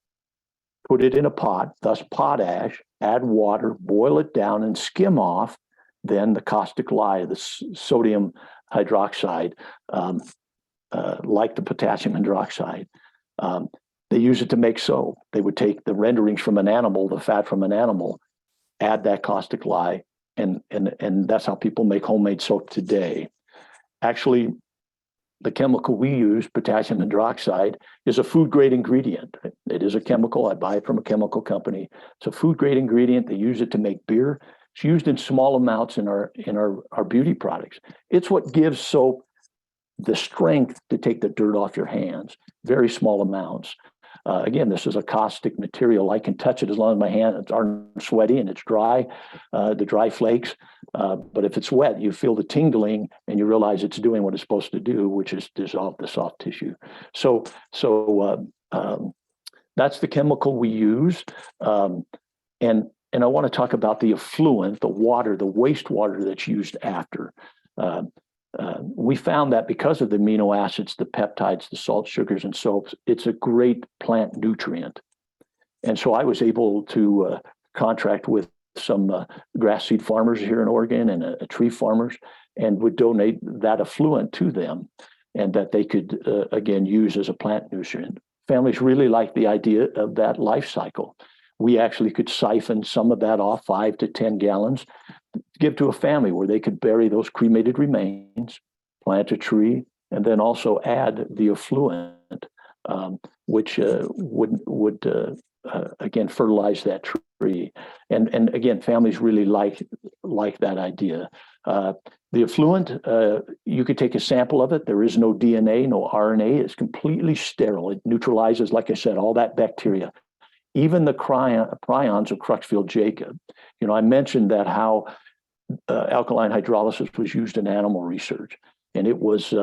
put it in a pot, thus potash, add water, boil it down, and skim off then the caustic lye, the sodium hydroxide, like the potassium hydroxide. They use it to make soap. They would take the renderings from an animal, the fat from an animal, add that caustic lye, and that's how people make homemade soap today. Actually, the chemical we use, potassium hydroxide, is a food grade ingredient. It is a chemical. I buy it from a chemical company. It's a food grade ingredient. They use it to make beer. It's used in small amounts in our beauty products. It's what gives soap the strength to take the dirt off your hands. Very small amounts. Again, this is a caustic material. I can touch it as long as my hands aren't sweaty and it's dry, the dry flakes. But if it's wet, you feel the tingling and you realize it's doing what it's supposed to do, which is dissolve the soft tissue. So that's the chemical we use. And I want to talk about the effluent, the water, the wastewater that's used after. We found that because of the amino acids, the peptides, the salt, sugars, and soaps, it's a great plant nutrient. And so I was able to contract with some grass seed farmers here in Oregon and tree farmers and would donate that effluent to them, and that they could, again, use as a plant nutrient. Families really like the idea of that life cycle. We actually could siphon some of that off, 5 to 10 gallons, give to a family where they could bury those cremated remains, plant a tree, and then also add the effluent, which would again fertilize that tree. And again, families really like that idea. The effluent, you could take a sample of it. There is no DNA, no RNA. It's completely sterile. It neutralizes, like I said, all that bacteria, even the prions of Creutzfeldt-Jakob. You know, I mentioned that how alkaline hydrolysis was used in animal research, and it was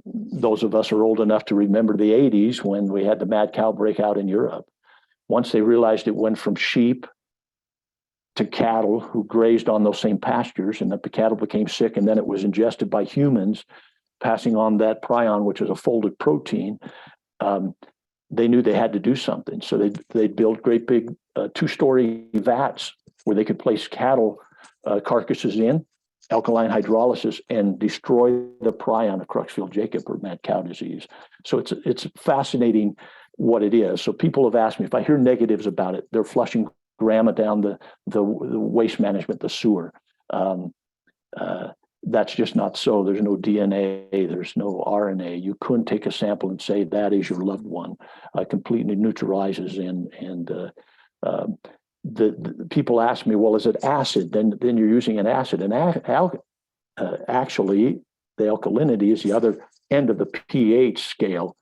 those of us are old enough to remember the 80s when we had the mad cow breakout in Europe. Once they realized it went from sheep to cattle who grazed on those same pastures, and that the cattle became sick, and then it was ingested by humans, passing on that prion, which is a folded protein. They knew they had to do something. So they'd build great big 2-story vats where they could place cattle carcasses in, alkaline hydrolysis, and destroy the prion of Creutzfeldt-Jakob or mad cow disease. So it's fascinating what it is. So people have asked me, if I hear negatives about it, they're flushing grandma down the waste management, the sewer. That's just not so. There's no DNA, there's no RNA. You couldn't take a sample and say that is your loved one. Completely neutralizes, and the people ask me, well, is it acid? Then you're using an acid. And actually, the alkalinity is the other end of the pH scale.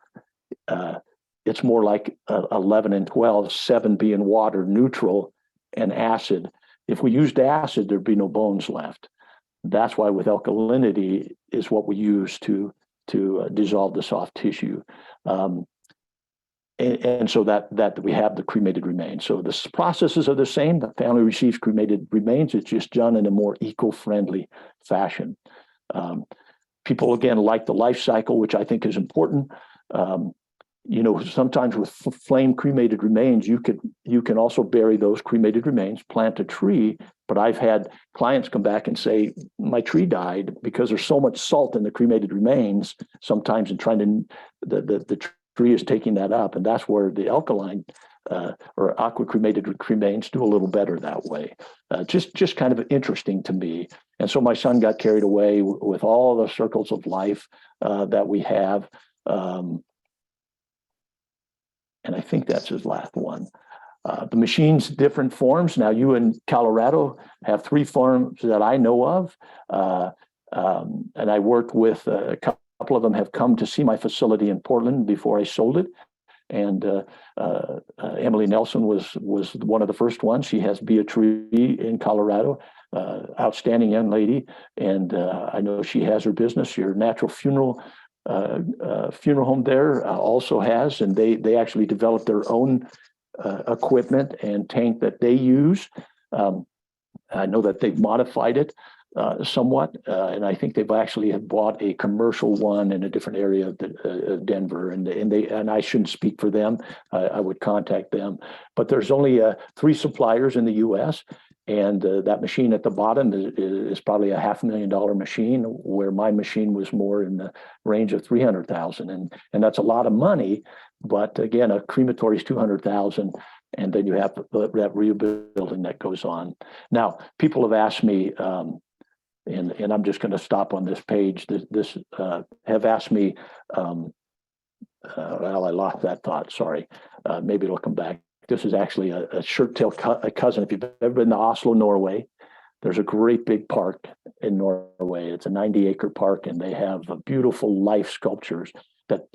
It's more like 11 and 12, 7 being water neutral, and acid. If we used acid, there'd be no bones left. That's why with alkalinity is what we use to dissolve the soft tissue. And so that we have the cremated remains. So the processes are the same. The family receives cremated remains. It's just done in a more eco-friendly fashion. People, again, like the life cycle, which I think is important. You know, sometimes with flame cremated remains, you can also bury those cremated remains, plant a tree. But I've had clients come back and say, my tree died because there's so much salt in the cremated remains sometimes, and trying to, the tree is taking that up. And that's where the alkaline or aqua cremated remains do a little better that way. Just kind of interesting to me. And so my son got carried away with all the circles of life that we have. And I think that's his last one. The machine's different forms. Now, you in Colorado have 3 forms that I know of. And I worked with a couple of them have come to see my facility in Portland before I sold it. And Emily Nelson was one of the first ones. She has Beatrice in Colorado, outstanding young lady. And I know she has her business, your natural funeral home there also has, and they actually developed their own equipment and tank that they use. I know that they've modified it somewhat, and I think they've actually have bought a commercial one in a different area of Denver, and I shouldn't speak for them. I would contact them, but there's only 3 suppliers in the U.S. And that machine at the bottom is probably a $500,000 machine, where my machine was more in the range of $300,000, and that's a lot of money. But again, a crematory is $200,000, and then you have that rebuilding that goes on. Now, people have asked me, and I'm just going to stop on this page. This have asked me. Well, I lost that thought. Sorry. Maybe it'll come back. This is actually a shirt-tail cousin. If you've ever been to Oslo, Norway, there's a great big park in Norway. It's a 90-acre park, and they have beautiful life sculptures that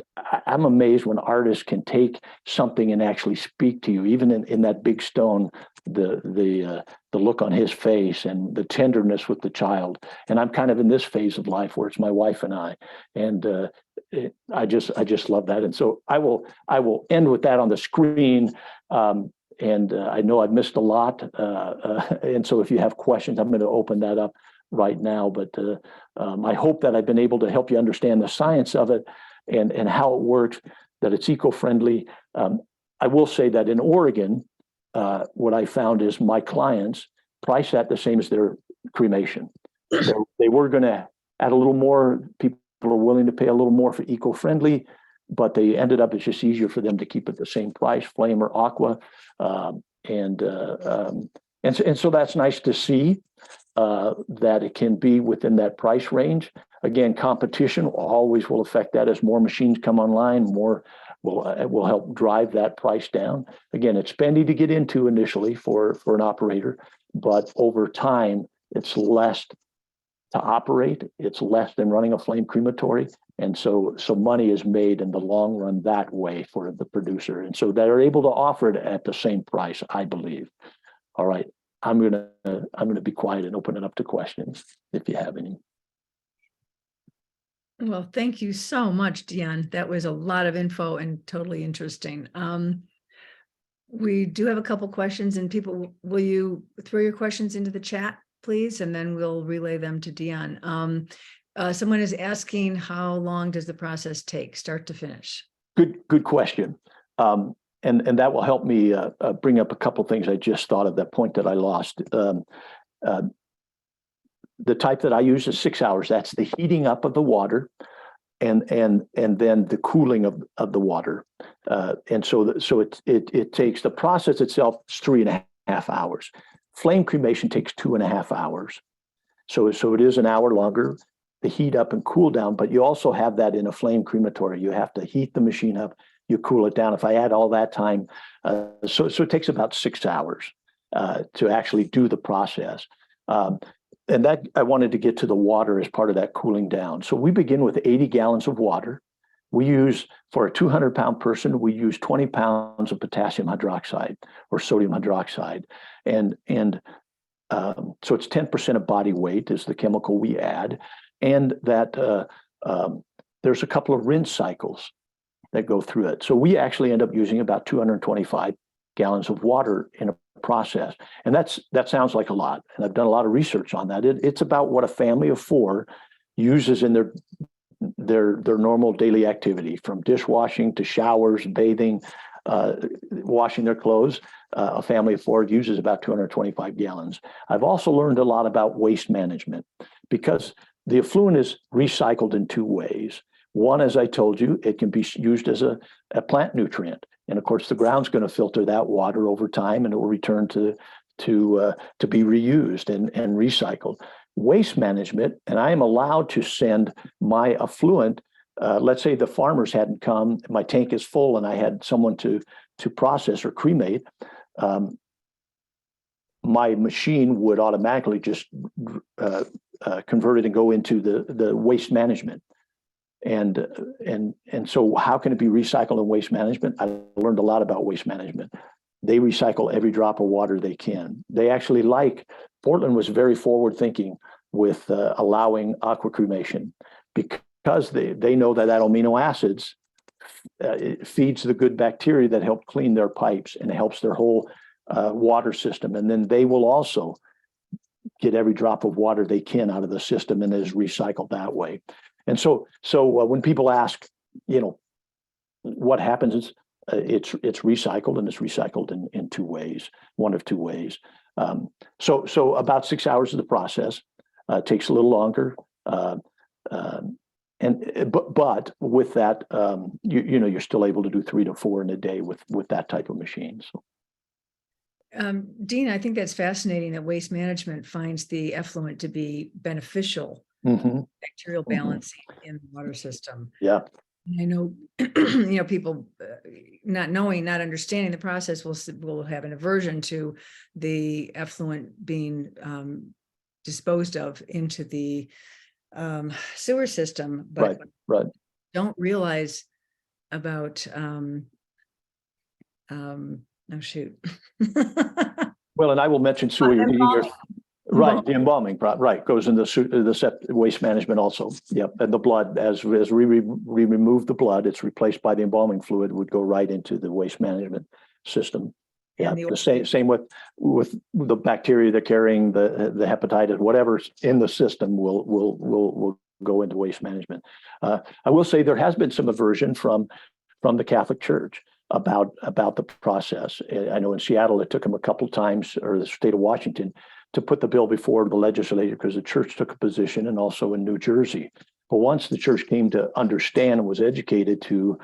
I'm amazed when artists can take something and actually speak to you. Even in that big stone, the look on his face and the tenderness with the child. And I'm kind of in this phase of life where it's my wife and I, and I just love that. And so I will end with that on the screen. And I know I've missed a lot. And so if you have questions, I'm going to open that up right now. But I hope that I've been able to help you understand the science of it and how it works, that it's eco-friendly. I will say that in Oregon, what I found is my clients price that the same as their cremation. They were going to add a little more. People are willing to pay a little more for eco-friendly, but they ended up, it's just easier for them to keep it the same price, Flame or Aqua. And so that's nice to see that it can be within that price range. Again, competition always will affect that. As more machines come online, more will help drive that price down. Again, it's spendy to get into initially for an operator, but over time, it's less to operate. It's less than running a flame crematory. And so money is made in the long run that way for the producer. And so they're able to offer it at the same price, I believe. All right. I'm gonna be quiet and open it up to questions if you have any. Well, thank you so much, Deon. That was a lot of info and totally interesting. We do have a couple questions, and people, will you throw your questions into the chat, please? And then we'll relay them to Deon. Someone is asking, how long does the process take, start to finish? Good question. And that will help me bring up a couple things I just thought of, that point that I lost. The type that I use is 6 hours. That's the heating up of the water, and then the cooling of the water. And so it takes, the process itself is 3.5 hours. Flame cremation takes 2.5 hours. So it is an hour longer, the heat up and cool down, but you also have that in a flame crematory. You have to heat the machine up, you cool it down. If I add all that time, so it takes about 6 hours to actually do the process. And that, I wanted to get to the water as part of that cooling down. So we begin with 80 gallons of water. We use, for a 200-pound person, we use 20 pounds of potassium hydroxide or sodium hydroxide. And so it's 10% of body weight is the chemical we add. And that there's a couple of rinse cycles that go through it. So we actually end up using about 225 gallons of water in a process. And that sounds like a lot. And I've done a lot of research on that. It's about what a family of 4 uses in their normal daily activity, from dishwashing to showers, bathing, washing their clothes. A family of 4 uses about 225 gallons. I've also learned a lot about waste management, because the effluent is recycled in 2 ways. One, as I told you, it can be used as a plant nutrient. And of course, the ground's going to filter that water over time, and it will return to be reused and recycled. Waste management, and I am allowed to send my effluent. Let's say the farmers hadn't come, my tank is full, and I had someone to process or cremate. My machine would automatically just convert it and go into the waste management. And so how can it be recycled in waste management? I learned a lot about waste management. They recycle every drop of water they can. They actually Portland was very forward thinking with allowing aqua cremation, because they know that amino acids it feeds the good bacteria that help clean their pipes, and it helps their whole water system. And then they will also get every drop of water they can out of the system, and is recycled that way. And so when people ask, what happens, it's recycled, and it's recycled in 2 ways, one of 2 ways. So about 6 hours of the process. Takes a little longer, but with that, you're still able to do 3 to 4 in a day with that type of machine. So. Dean, I think that's fascinating that waste management finds the effluent to be beneficial. Bacterial balancing in the water system. Yeah. I know, people not understanding the process will have an aversion to the effluent being disposed of into the sewer system, but right. Don't realize about oh shoot. Well, and I will mention sewer. You're getting your right. The embalming, right, goes into the waste management also. Yep, and the blood, as we remove the blood, it's replaced by the embalming fluid, would go right into the waste management system. Yeah, the same with the bacteria they're carrying, the hepatitis, whatever's in the system will go into waste management. I will say there has been some aversion from the Catholic Church about the process. I know in Seattle it took them a couple of times, or the state of Washington, to put the bill before the legislature because the church took a position, and also in New Jersey. But once the church came to understand and was educated to,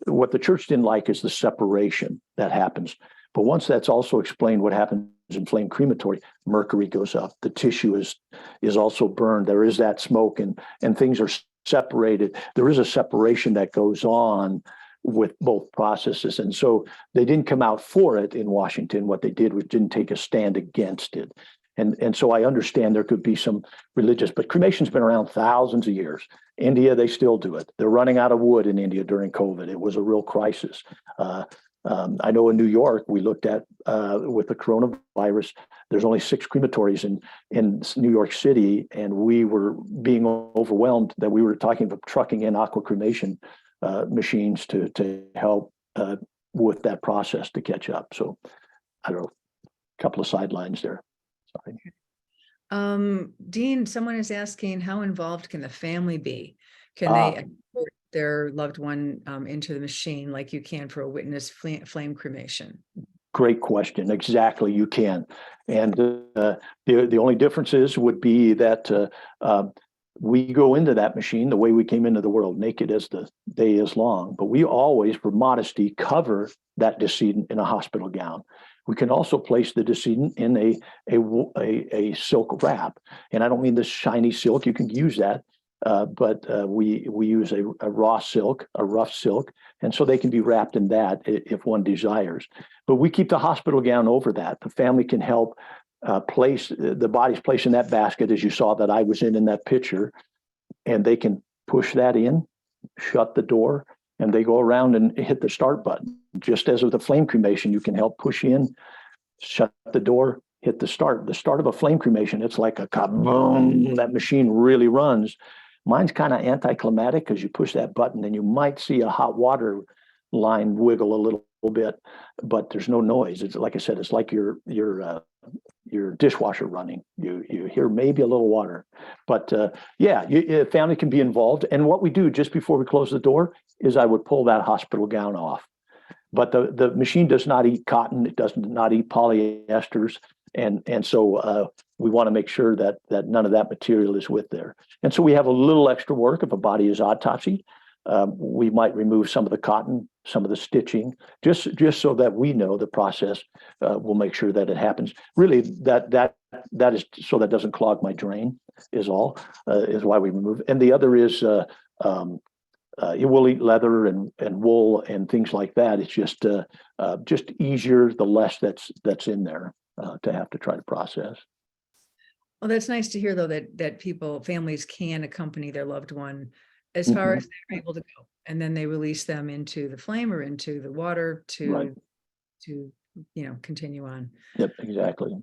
what the church didn't like is the separation that happens. But once that's also explained what happens in flame crematory, mercury goes up, the tissue is also burned. There is that smoke, and things are separated. There is a separation that goes on with both processes. And so they didn't come out for it in Washington. What they did was didn't take a stand against it. And so I understand there could be some religious, but cremation's been around thousands of years. India, they still do it. They're running out of wood in India during COVID. It was a real crisis. I know in New York, we looked at with the coronavirus, there's only 6 crematories in New York City, and we were being overwhelmed that we were talking about trucking in Aqua Cremation machines to help with that process to catch up. So I don't know, a couple of sidelines there. Sorry. Dean, someone is asking, how involved can the family be? Can they put their loved one into the machine like you can for a witness flame cremation? Great question. Exactly, you can. And the only differences would be that we go into that machine the way we came into the world, naked as the day is long. But we always, for modesty, cover that decedent in a hospital gown. We can also place the decedent in a silk wrap. And I don't mean this shiny silk, you can use that. But we use a raw silk, a rough silk, and so they can be wrapped in that if one desires. But we keep the hospital gown over that. The family can help place the body's placed in that basket, as you saw that I was in that picture, and they can push that in, shut the door, and they go around and hit the start button. Just as with the flame cremation, you can help push in, shut the door, hit the start. The start of a flame cremation, it's like a kaboom, that machine really runs. Mine's kind of anticlimactic because you push that button and you might see a hot water line wiggle a little bit, but there's no noise. It's like I said, it's like your dishwasher running. You hear maybe a little water, but family can be involved. And what we do just before we close the door is I would pull that hospital gown off. But the machine does not eat cotton. It does not eat polyesters. And so we want to make sure that none of that material is with there. And so we have a little extra work if a body is autopsied. We might remove some of the cotton, some of the stitching, just so that we know the process. We'll make sure that it happens. Really, that is so that doesn't clog my drain is all, is why we remove. And the other is it will eat leather and wool and things like that. It's just easier the less that's in there to have to try to process. Well, that's nice to hear, though, that families can accompany their loved one as far as they're able to go, and then they release them into the flame or into the water to continue on. Yep, exactly.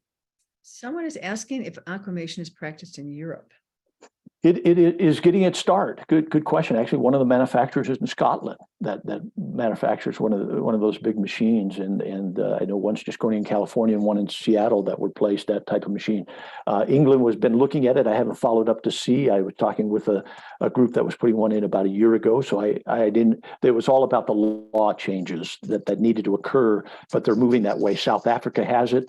Someone is asking if aquamation is practiced in Europe. It is getting its start. Good question. Actually, one of the manufacturers is in Scotland that manufactures one of those big machines, and I know one's just going in California and one in Seattle that would place that type of machine. England has been looking at it. I haven't followed up to see. I was talking with a group that was putting one in about a year ago, so I didn't. It was all about the law changes that needed to occur, but they're moving that way. South Africa has it.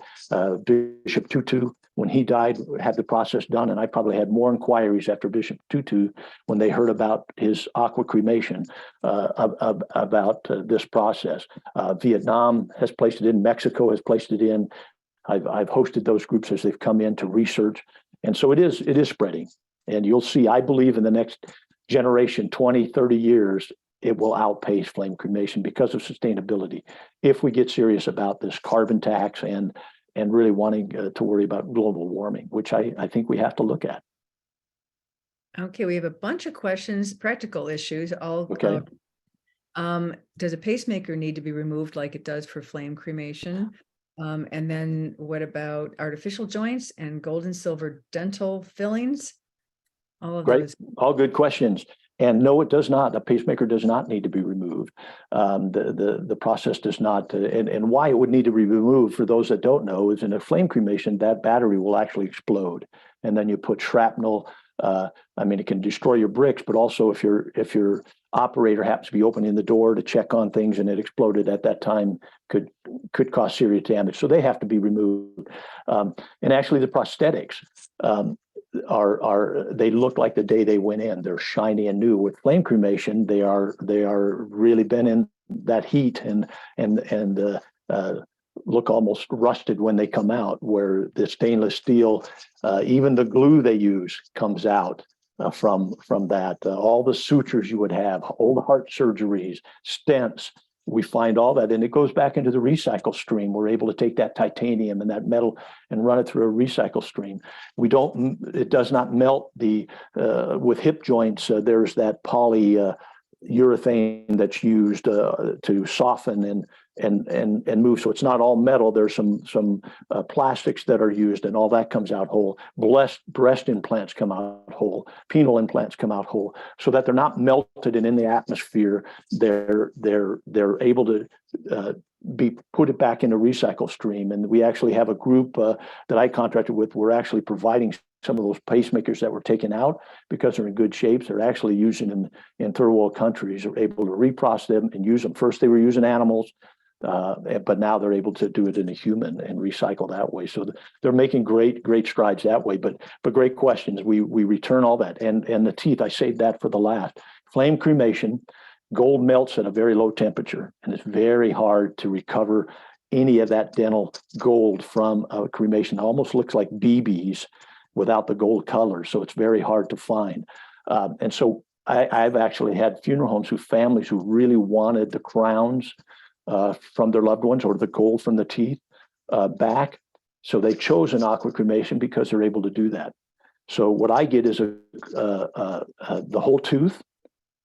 Bishop Tutu, when he died, had the process done, and I probably had more inquiries after Bishop Tutu when they heard about his aqua cremation about this process. Vietnam has placed it in. Mexico has placed it in. I've hosted those groups as they've come in to research, and so it is spreading. And you'll see, I believe in the next generation, 20, 30 years, it will outpace flame cremation because of sustainability. If we get serious about this carbon tax and really wanting to worry about global warming, which I think we have to look at. Okay, we have a bunch of questions, practical issues. Okay. Does a pacemaker need to be removed like it does for flame cremation? And then what about artificial joints and gold and silver dental fillings? All of Great. those. All good questions. And no, it does not. A pacemaker does not need to be removed. The process does not. And why it would need to be removed, for those that don't know, is in a flame cremation, that battery will actually explode. And then you put shrapnel I mean, it can destroy your bricks, but also if your operator happens to be opening the door to check on things and it exploded at that time, could cause serious damage. So they have to be removed. And actually, the prosthetics they look like the day they went in. They're shiny and new. With flame cremation, they are really been in that heat and look almost rusted when they come out, where the stainless steel, even the glue they use comes out from that. All the sutures you would have, old heart surgeries, stents, we find all that, and it goes back into the recycle stream. We're able to take that titanium and that metal and run it through a recycle stream. It does not melt with hip joints. There's that polyurethane that's used to soften and move. So it's not all metal. There's some plastics that are used, and all that comes out whole. Breast implants come out whole. Penile implants come out whole, so that they're not melted and in the atmosphere. They're able to be put it back in a recycle stream. And we actually have a group that I contracted with. We're actually providing some of those pacemakers that were taken out because they're in good shape. They're actually using them in third world countries. They're able to reprocess them and use them. First, they were using animals. But now they're able to do it in a human and recycle that way. So they're making great strides that way. But great questions. We return all that, and the teeth. I saved that for the last. Flame cremation, gold melts at a very low temperature, and it's very hard to recover any of that dental gold from a cremation. It almost looks like BBs without the gold color. So it's very hard to find. And so I've actually had funeral homes families who really wanted the crowns from their loved ones or the gold from the teeth back. So they chose an aqua cremation because they're able to do that. So what I get is the whole tooth.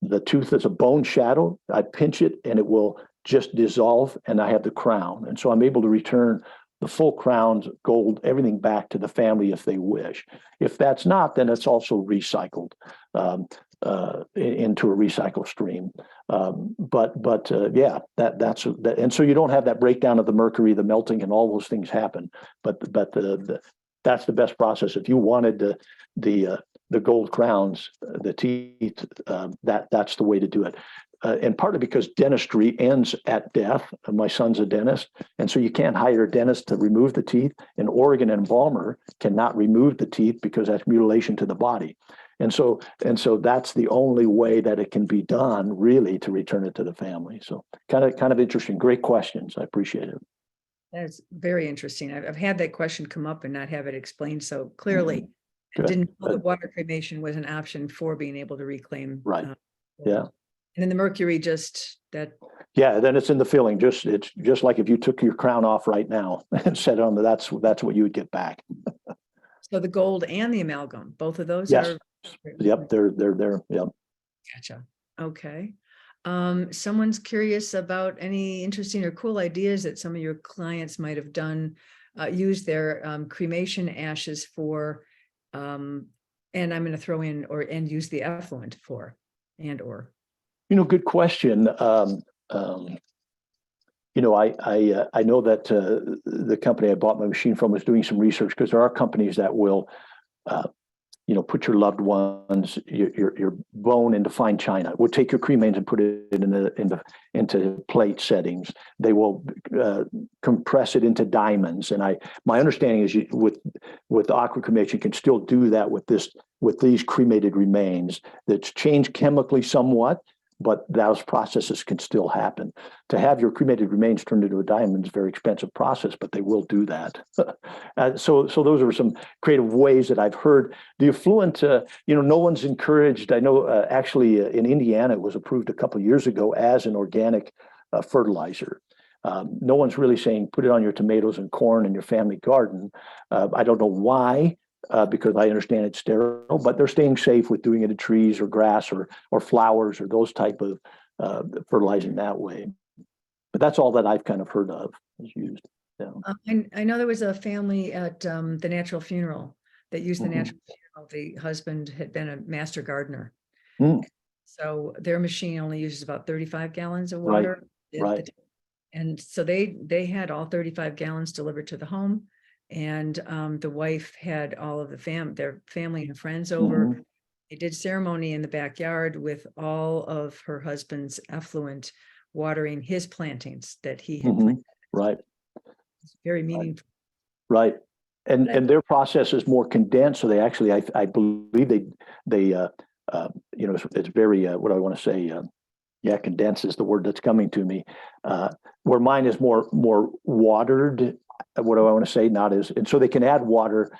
The tooth is a bone shadow. I pinch it and it will just dissolve, and I have the crown. And so I'm able to return the full crowns, gold, everything back to the family if they wish. If that's not, then it's also recycled into a recycle stream. Yeah, that's and so you don't have that breakdown of the mercury, the melting, and all those things happen. But that's the best process. If you wanted the gold crowns, the teeth, that's the way to do it. And partly because dentistry ends at death. My son's a dentist, and so you can't hire a dentist to remove the teeth. An Oregon embalmer cannot remove the teeth because that's mutilation to the body. And so that's the only way that it can be done, really, to return it to the family. So kind of interesting. Great questions. I appreciate it. That's very interesting. I've had that question come up and not have it explained so clearly. Mm-hmm. I didn't know that water cremation was an option for being able to reclaim. Right. Yeah. And then the mercury Yeah, then it's in the filling. It's just like if you took your crown off right now and set it on that's what you would get back. So the gold and the amalgam, both of those yes. are. Yep, they're there. Yep. Gotcha. Okay. Someone's curious about any interesting or cool ideas that some of your clients might have done, use their cremation ashes for, and I'm going to throw in and use the effluent for, or. Good question. I know that the company I bought my machine from was doing some research, because there are companies that will, put your loved ones, your bone into fine china. We'll take your cremains and put it into plate settings. They will compress it into diamonds. And my understanding is with aqua cremation, you can still do that with these cremated remains. That's changed chemically somewhat, but those processes can still happen. To have your cremated remains turned into a diamond is a very expensive process, but they will do that. So those are some creative ways that I've heard. The effluent, no one's encouraged. I know actually in Indiana, it was approved a couple of years ago as an organic fertilizer. No one's really saying put it on your tomatoes and corn in your family garden. I don't know why. Because I understand it's sterile, but they're staying safe with doing it in trees or grass or flowers or those type of fertilizing that way. But that's all that I've kind of heard of is used. Yeah. I know there was a family at the natural funeral that used the natural funeral. The husband had been a master gardener. So their machine only uses about 35 gallons of water. Right. And so they had all 35 gallons delivered to the home. And the wife had all of their family and friends over. Mhm. They did ceremony in the backyard with all of her husband's effluent watering his plantings that he had planted. Right, Very meaningful. right. And But I- their process is more condensed, so they actually, I believe they it's very, what do I want to say? Yeah, condensed is the word that's coming to me. Where mine is more watered. What do I want to say? Not as, and so they can add water,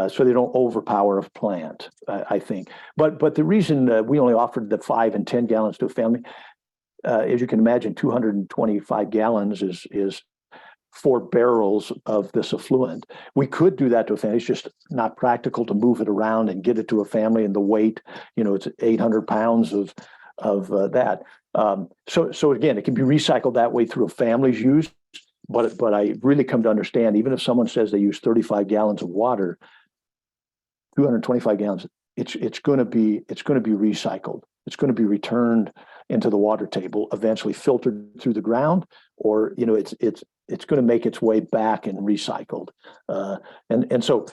so they don't overpower a plant. I think. But the reason we only offered the 5 and 10 gallons to a family, as you can imagine, 225 gallons is 4 barrels of this effluent. We could do that to a family. It's just not practical to move it around and get it to a family, and the weight, it's 800 pounds of that. So again, it can be recycled that way through a family's use. But I really come to understand, even if someone says they use 35 gallons of water, 225 gallons, it's going to be recycled. It's going to be returned into the water table, eventually filtered through the ground, or it's going to make its way back and recycled. And so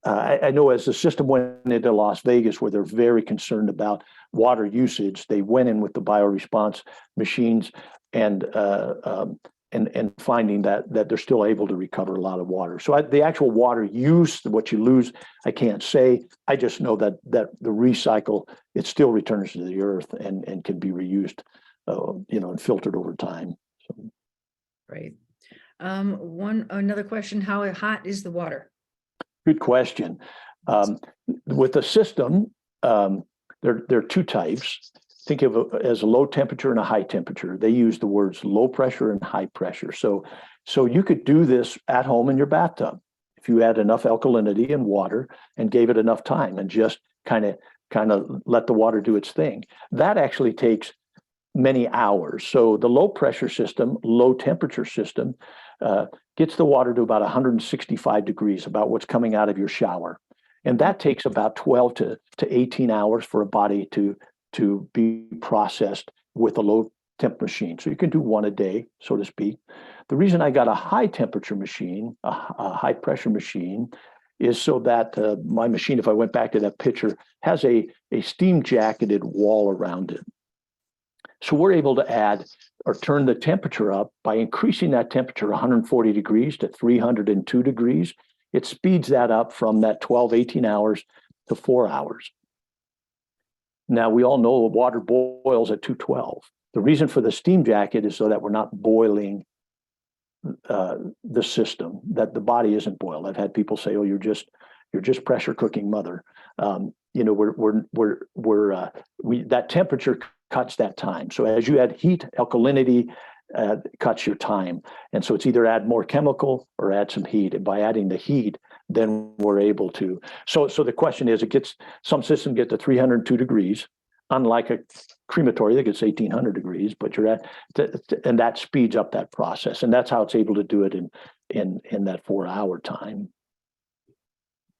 I know as the system went into Las Vegas, where they're very concerned about water usage, they went in with the bioresponse machines and finding that they're still able to recover a lot of water. So the actual water use, what you lose, I can't say. I just know that the recycle, it still returns to the earth and can be reused, and filtered over time. So. Right. Another question, how hot is the water? Good question. With the system, there are 2 types. Think of it as a low temperature and a high temperature. They use the words low pressure and high pressure. So you could do this at home in your bathtub if you add enough alkalinity and water and gave it enough time and just kind of let the water do its thing. That actually takes many hours. So the low pressure system, low temperature system, gets the water to about 165 degrees, about what's coming out of your shower. And that takes about 12 to 18 hours for a body to be processed with a low temp machine. So you can do one a day, so to speak. The reason I got a high temperature machine, a high pressure machine, is so that my machine, if I went back to that picture, has a steam jacketed wall around it. So we're able to add or turn the temperature up by increasing that temperature 140 degrees to 302 degrees. It speeds that up from that 12, 18 hours to 4 hours. Now, we all know water boils at 212. The reason for the steam jacket is so that we're not boiling the system, that the body isn't boiled. I've had people say, "Oh, you're just pressure cooking, mother." That temperature cuts that time. So as you add heat, alkalinity cuts your time, and so it's either add more chemical or add some heat. And by adding the heat, then we're able to. So the question is, some systems get to 302 degrees, unlike a crematory that gets 1800 degrees. But and that speeds up that process, and that's how it's able to do it in that 4-hour time.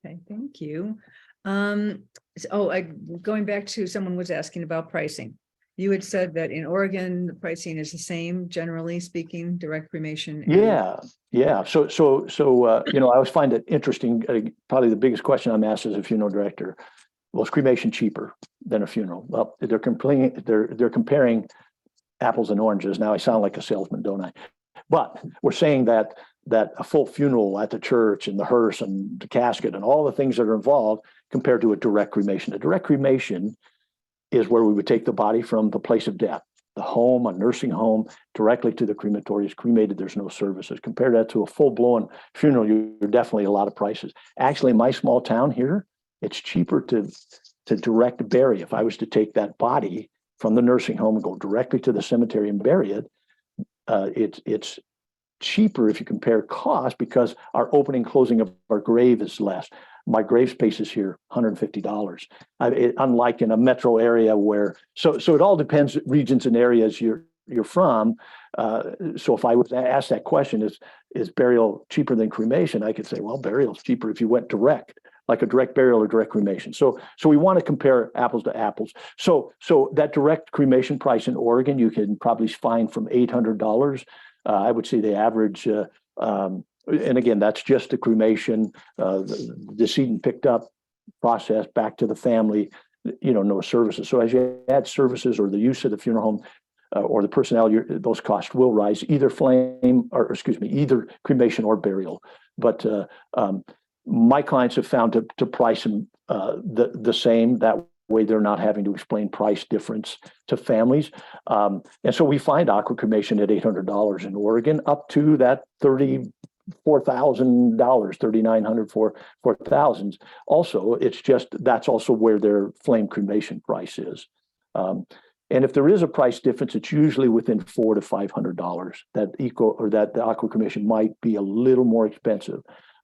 Okay, thank you. Going back to someone was asking about pricing. You had said that in Oregon, the pricing is the same, generally speaking, direct cremation. Yeah. So I always find it interesting. Probably the biggest question I'm asked as a funeral director: well, is cremation cheaper than a funeral? Well, they're comparing apples and oranges. Now I sound like a salesman, don't I? But we're saying that a full funeral at the church and the hearse and the casket and all the things that are involved compared to a direct cremation. A direct cremation is where we would take the body from the place of death, the home, a nursing home, directly to the crematory. It's cremated, there's no services. Compare that to a full-blown funeral, you're definitely a lot of prices. Actually, in my small town here, it's cheaper to direct bury. If I was to take that body from the nursing home and go directly to the cemetery and bury it, it's cheaper if you compare cost, because our opening closing of our grave is less. My grave space is here, $150. Unlike in a metro area where, so it all depends regions and areas you're from. So if I was asked that question, is burial cheaper than cremation? I could say, well, burial's cheaper if you went direct, like a direct burial or direct cremation. So we want to compare apples to apples. So that direct cremation price in Oregon, you can probably find from $800. I would say the average And again, that's just the cremation, the decedent picked up, processed back to the family, no services. So as you add services or the use of the funeral home or the personnel, those costs will rise, either either cremation or burial. But my clients have found to price them the same. That way they're not having to explain price difference to families. And so we find Aqua Cremation at $800 in Oregon, up to that $34,000, $3,900 for thousands. Also, it's just that's also where their flame cremation price is. And if there is a price difference, it's usually within $400 to $500. That the Aqua Cremation might be a little more expensive.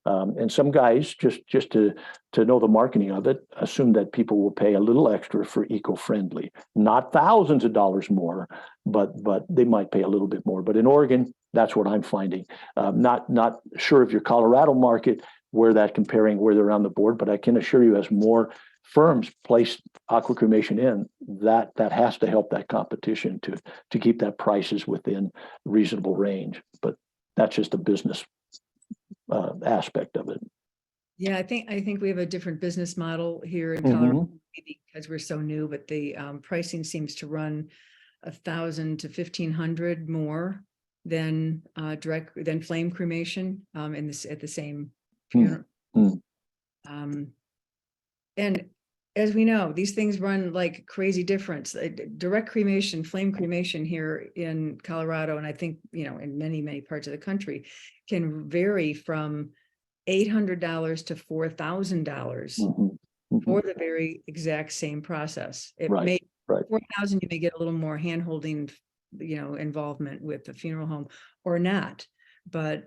And some guys, just to know the marketing of it, assume that people will pay a little extra for eco-friendly, not thousands of dollars more, but they might pay a little bit more. But in Oregon, that's what I'm finding. Not sure of your Colorado market, where they're on the board, but I can assure you, as more firms place Aqua Cremation in, that has to help that competition to keep that prices within reasonable range. But that's just a business aspect of it. Yeah, I think we have a different business model here in Colorado, maybe because we're so new, but the pricing seems to run $1,000 to $1,500 more than flame cremation at the same funeral. And as we know, these things run like crazy difference. Direct cremation, flame cremation here in Colorado, and I think, in many, many parts of the country, can vary from $800 to $4,000 for the very exact same process. It may $4,000, you may get a little more hand-holding, involvement with the funeral home or not. But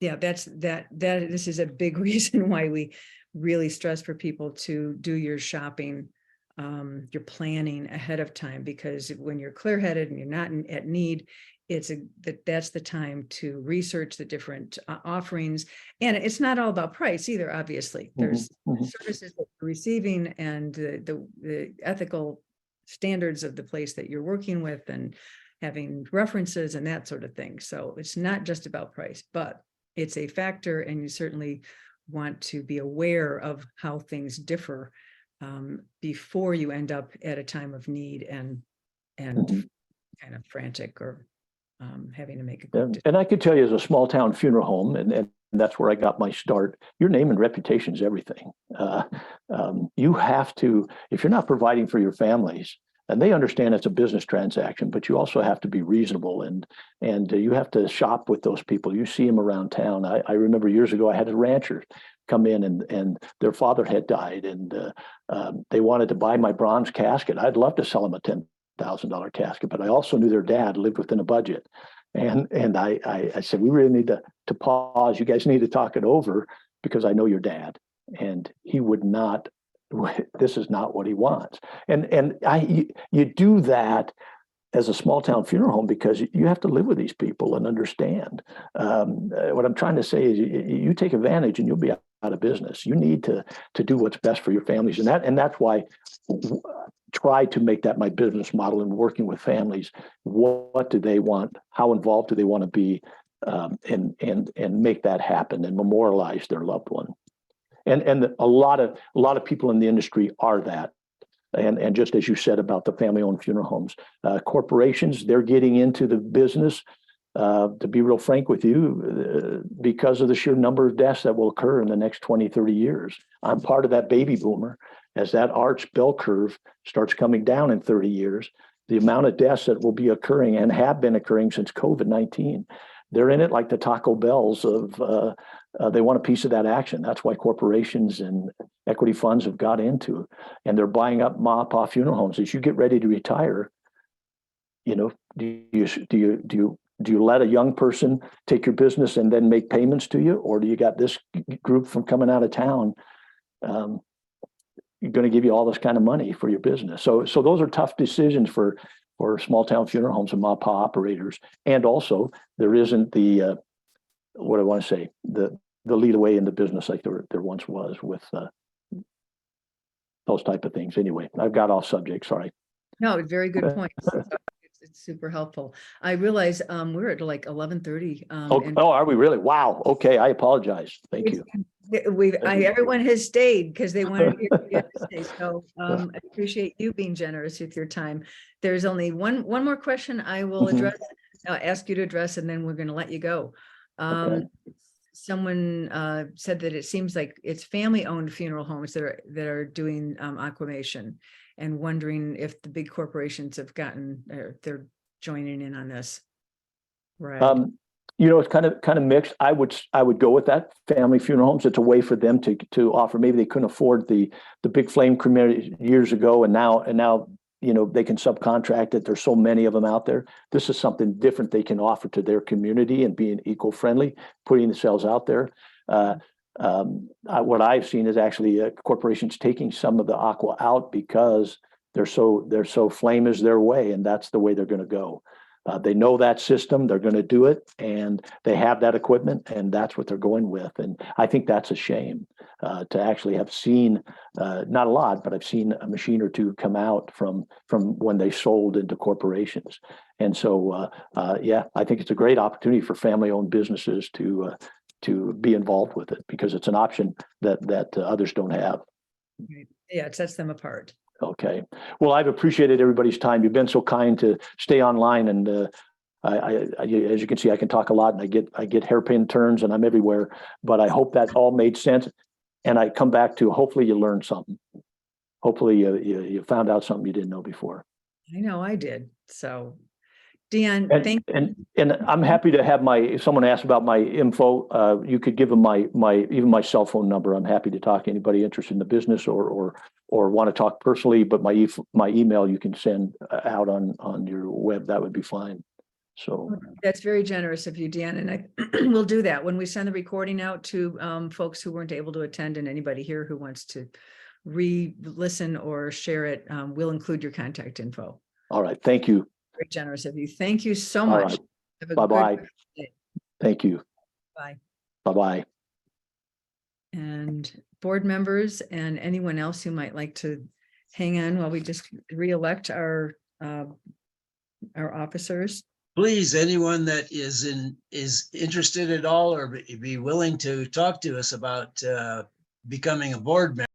yeah, this is a big reason why we really stress for people to do your shopping, your planning ahead of time, because when you're clear-headed and you're not at need, that's the time to research the different offerings. And it's not all about price either. Obviously, there's services that you're receiving and the ethical standards of the place that you're working with, and having references and that sort of thing. So it's not just about price, but it's a factor, and you certainly want to be aware of how things differ before you end up at a time of need and kind of frantic or having to make a quick decision. And I could tell you, as a small town funeral home, and that's where I got my start, your name and reputation is everything. You have to, if you're not providing for your families, and they understand it's a business transaction, but you also have to be reasonable, and you have to shop with those people. You see them around town. I remember years ago, I had a rancher come in, and their father had died, and they wanted to buy my bronze casket. I'd love to sell them a $10,000 casket, but I also knew their dad lived within a budget. And I said, we really need to pause. You guys need to talk it over, because I know your dad, and he would not. This is not what he wants. And you do that as a small town funeral home because you have to live with these people and understand. What I'm trying to say is you take advantage and you'll be out of business. You need to do what's best for your families, and that's why try to make that my business model in working with families. What do they want? How involved do they want to be? And make that happen and memorialize their loved one. And a lot of people in the industry are that. And just as you said about the family-owned funeral homes, corporations, they're getting into the business, to be real frank with you, because of the sheer number of deaths that will occur in the next 20, 30 years. I'm part of that baby boomer. As that arch bell curve starts coming down in 30 years, the amount of deaths that will be occurring and have been occurring since COVID-19, they're in it like the Taco Bells of, they want a piece of that action. That's why corporations and equity funds have got into, and they're buying up mom-and-pop funeral homes. As you get ready to retire, do you let a young person take your business and then make payments to you, or do you got this group from coming out of town? You're going to give you all this kind of money for your business. So those are tough decisions for small town funeral homes and mom-and-pop operators. And also, there isn't the what I want to say, the lead away in the business like there once was with those type of things. Anyway, I've got off subject. Sorry. No, very good point. It's super helpful. I realize we're at like 11:30. Oh, are we really? Wow. Okay, I apologize. Thank you. Everyone has stayed because they wanted to stay. So I appreciate you being generous with your time. There's only one more question I will address, ask you to address, and then we're going to let you go. Okay. Someone said that it seems like it's family-owned funeral homes that are doing aquamation, and wondering if the big corporations have gotten, they're joining in on this. Right. It's kind of mixed. I would go with that. Family funeral homes. It's a way for them to offer. Maybe they couldn't afford the big flame crematory years ago, and now they can subcontract it. There's so many of them out there. This is something different they can offer to their community, and being eco-friendly, putting themselves out there. What I've seen is actually corporations taking some of the aqua out because they're so flame is their way, and that's the way they're going to go. They know that system, they're going to do it, and they have that equipment, and that's what they're going with. And I think that's a shame to actually have seen, not a lot, but I've seen a machine or two come out from when they sold into corporations. And so, I think it's a great opportunity for family-owned businesses to be involved with it, because it's an option that others don't have. Yeah, it sets them apart. Okay. Well, I've appreciated everybody's time. You've been so kind to stay online, and I as you can see, I can talk a lot, and I get hairpin turns, and I'm everywhere. But I hope that all made sense, and I come back to hopefully you learned something. Hopefully you found out something you didn't know before. I know I did. So, Deon, thank you. And I'm happy to have if someone asks about my info, you could give them even my cell phone number. I'm happy to talk to anybody interested in the business or want to talk personally, but my email you can send out on your web. That would be fine. So that's very generous of you, Deon, and I will do that when we send the recording out to folks who weren't able to attend, and anybody here who wants to re-listen or share it. We'll include your contact info. All right. Thank you. Very generous of you. Thank you so much. Right. Bye-bye. Thank you. Bye. Bye-bye. And board members and anyone else who might like to hang on while we just re-elect our officers. Please, anyone that is interested at all or be willing to talk to us about becoming a board member.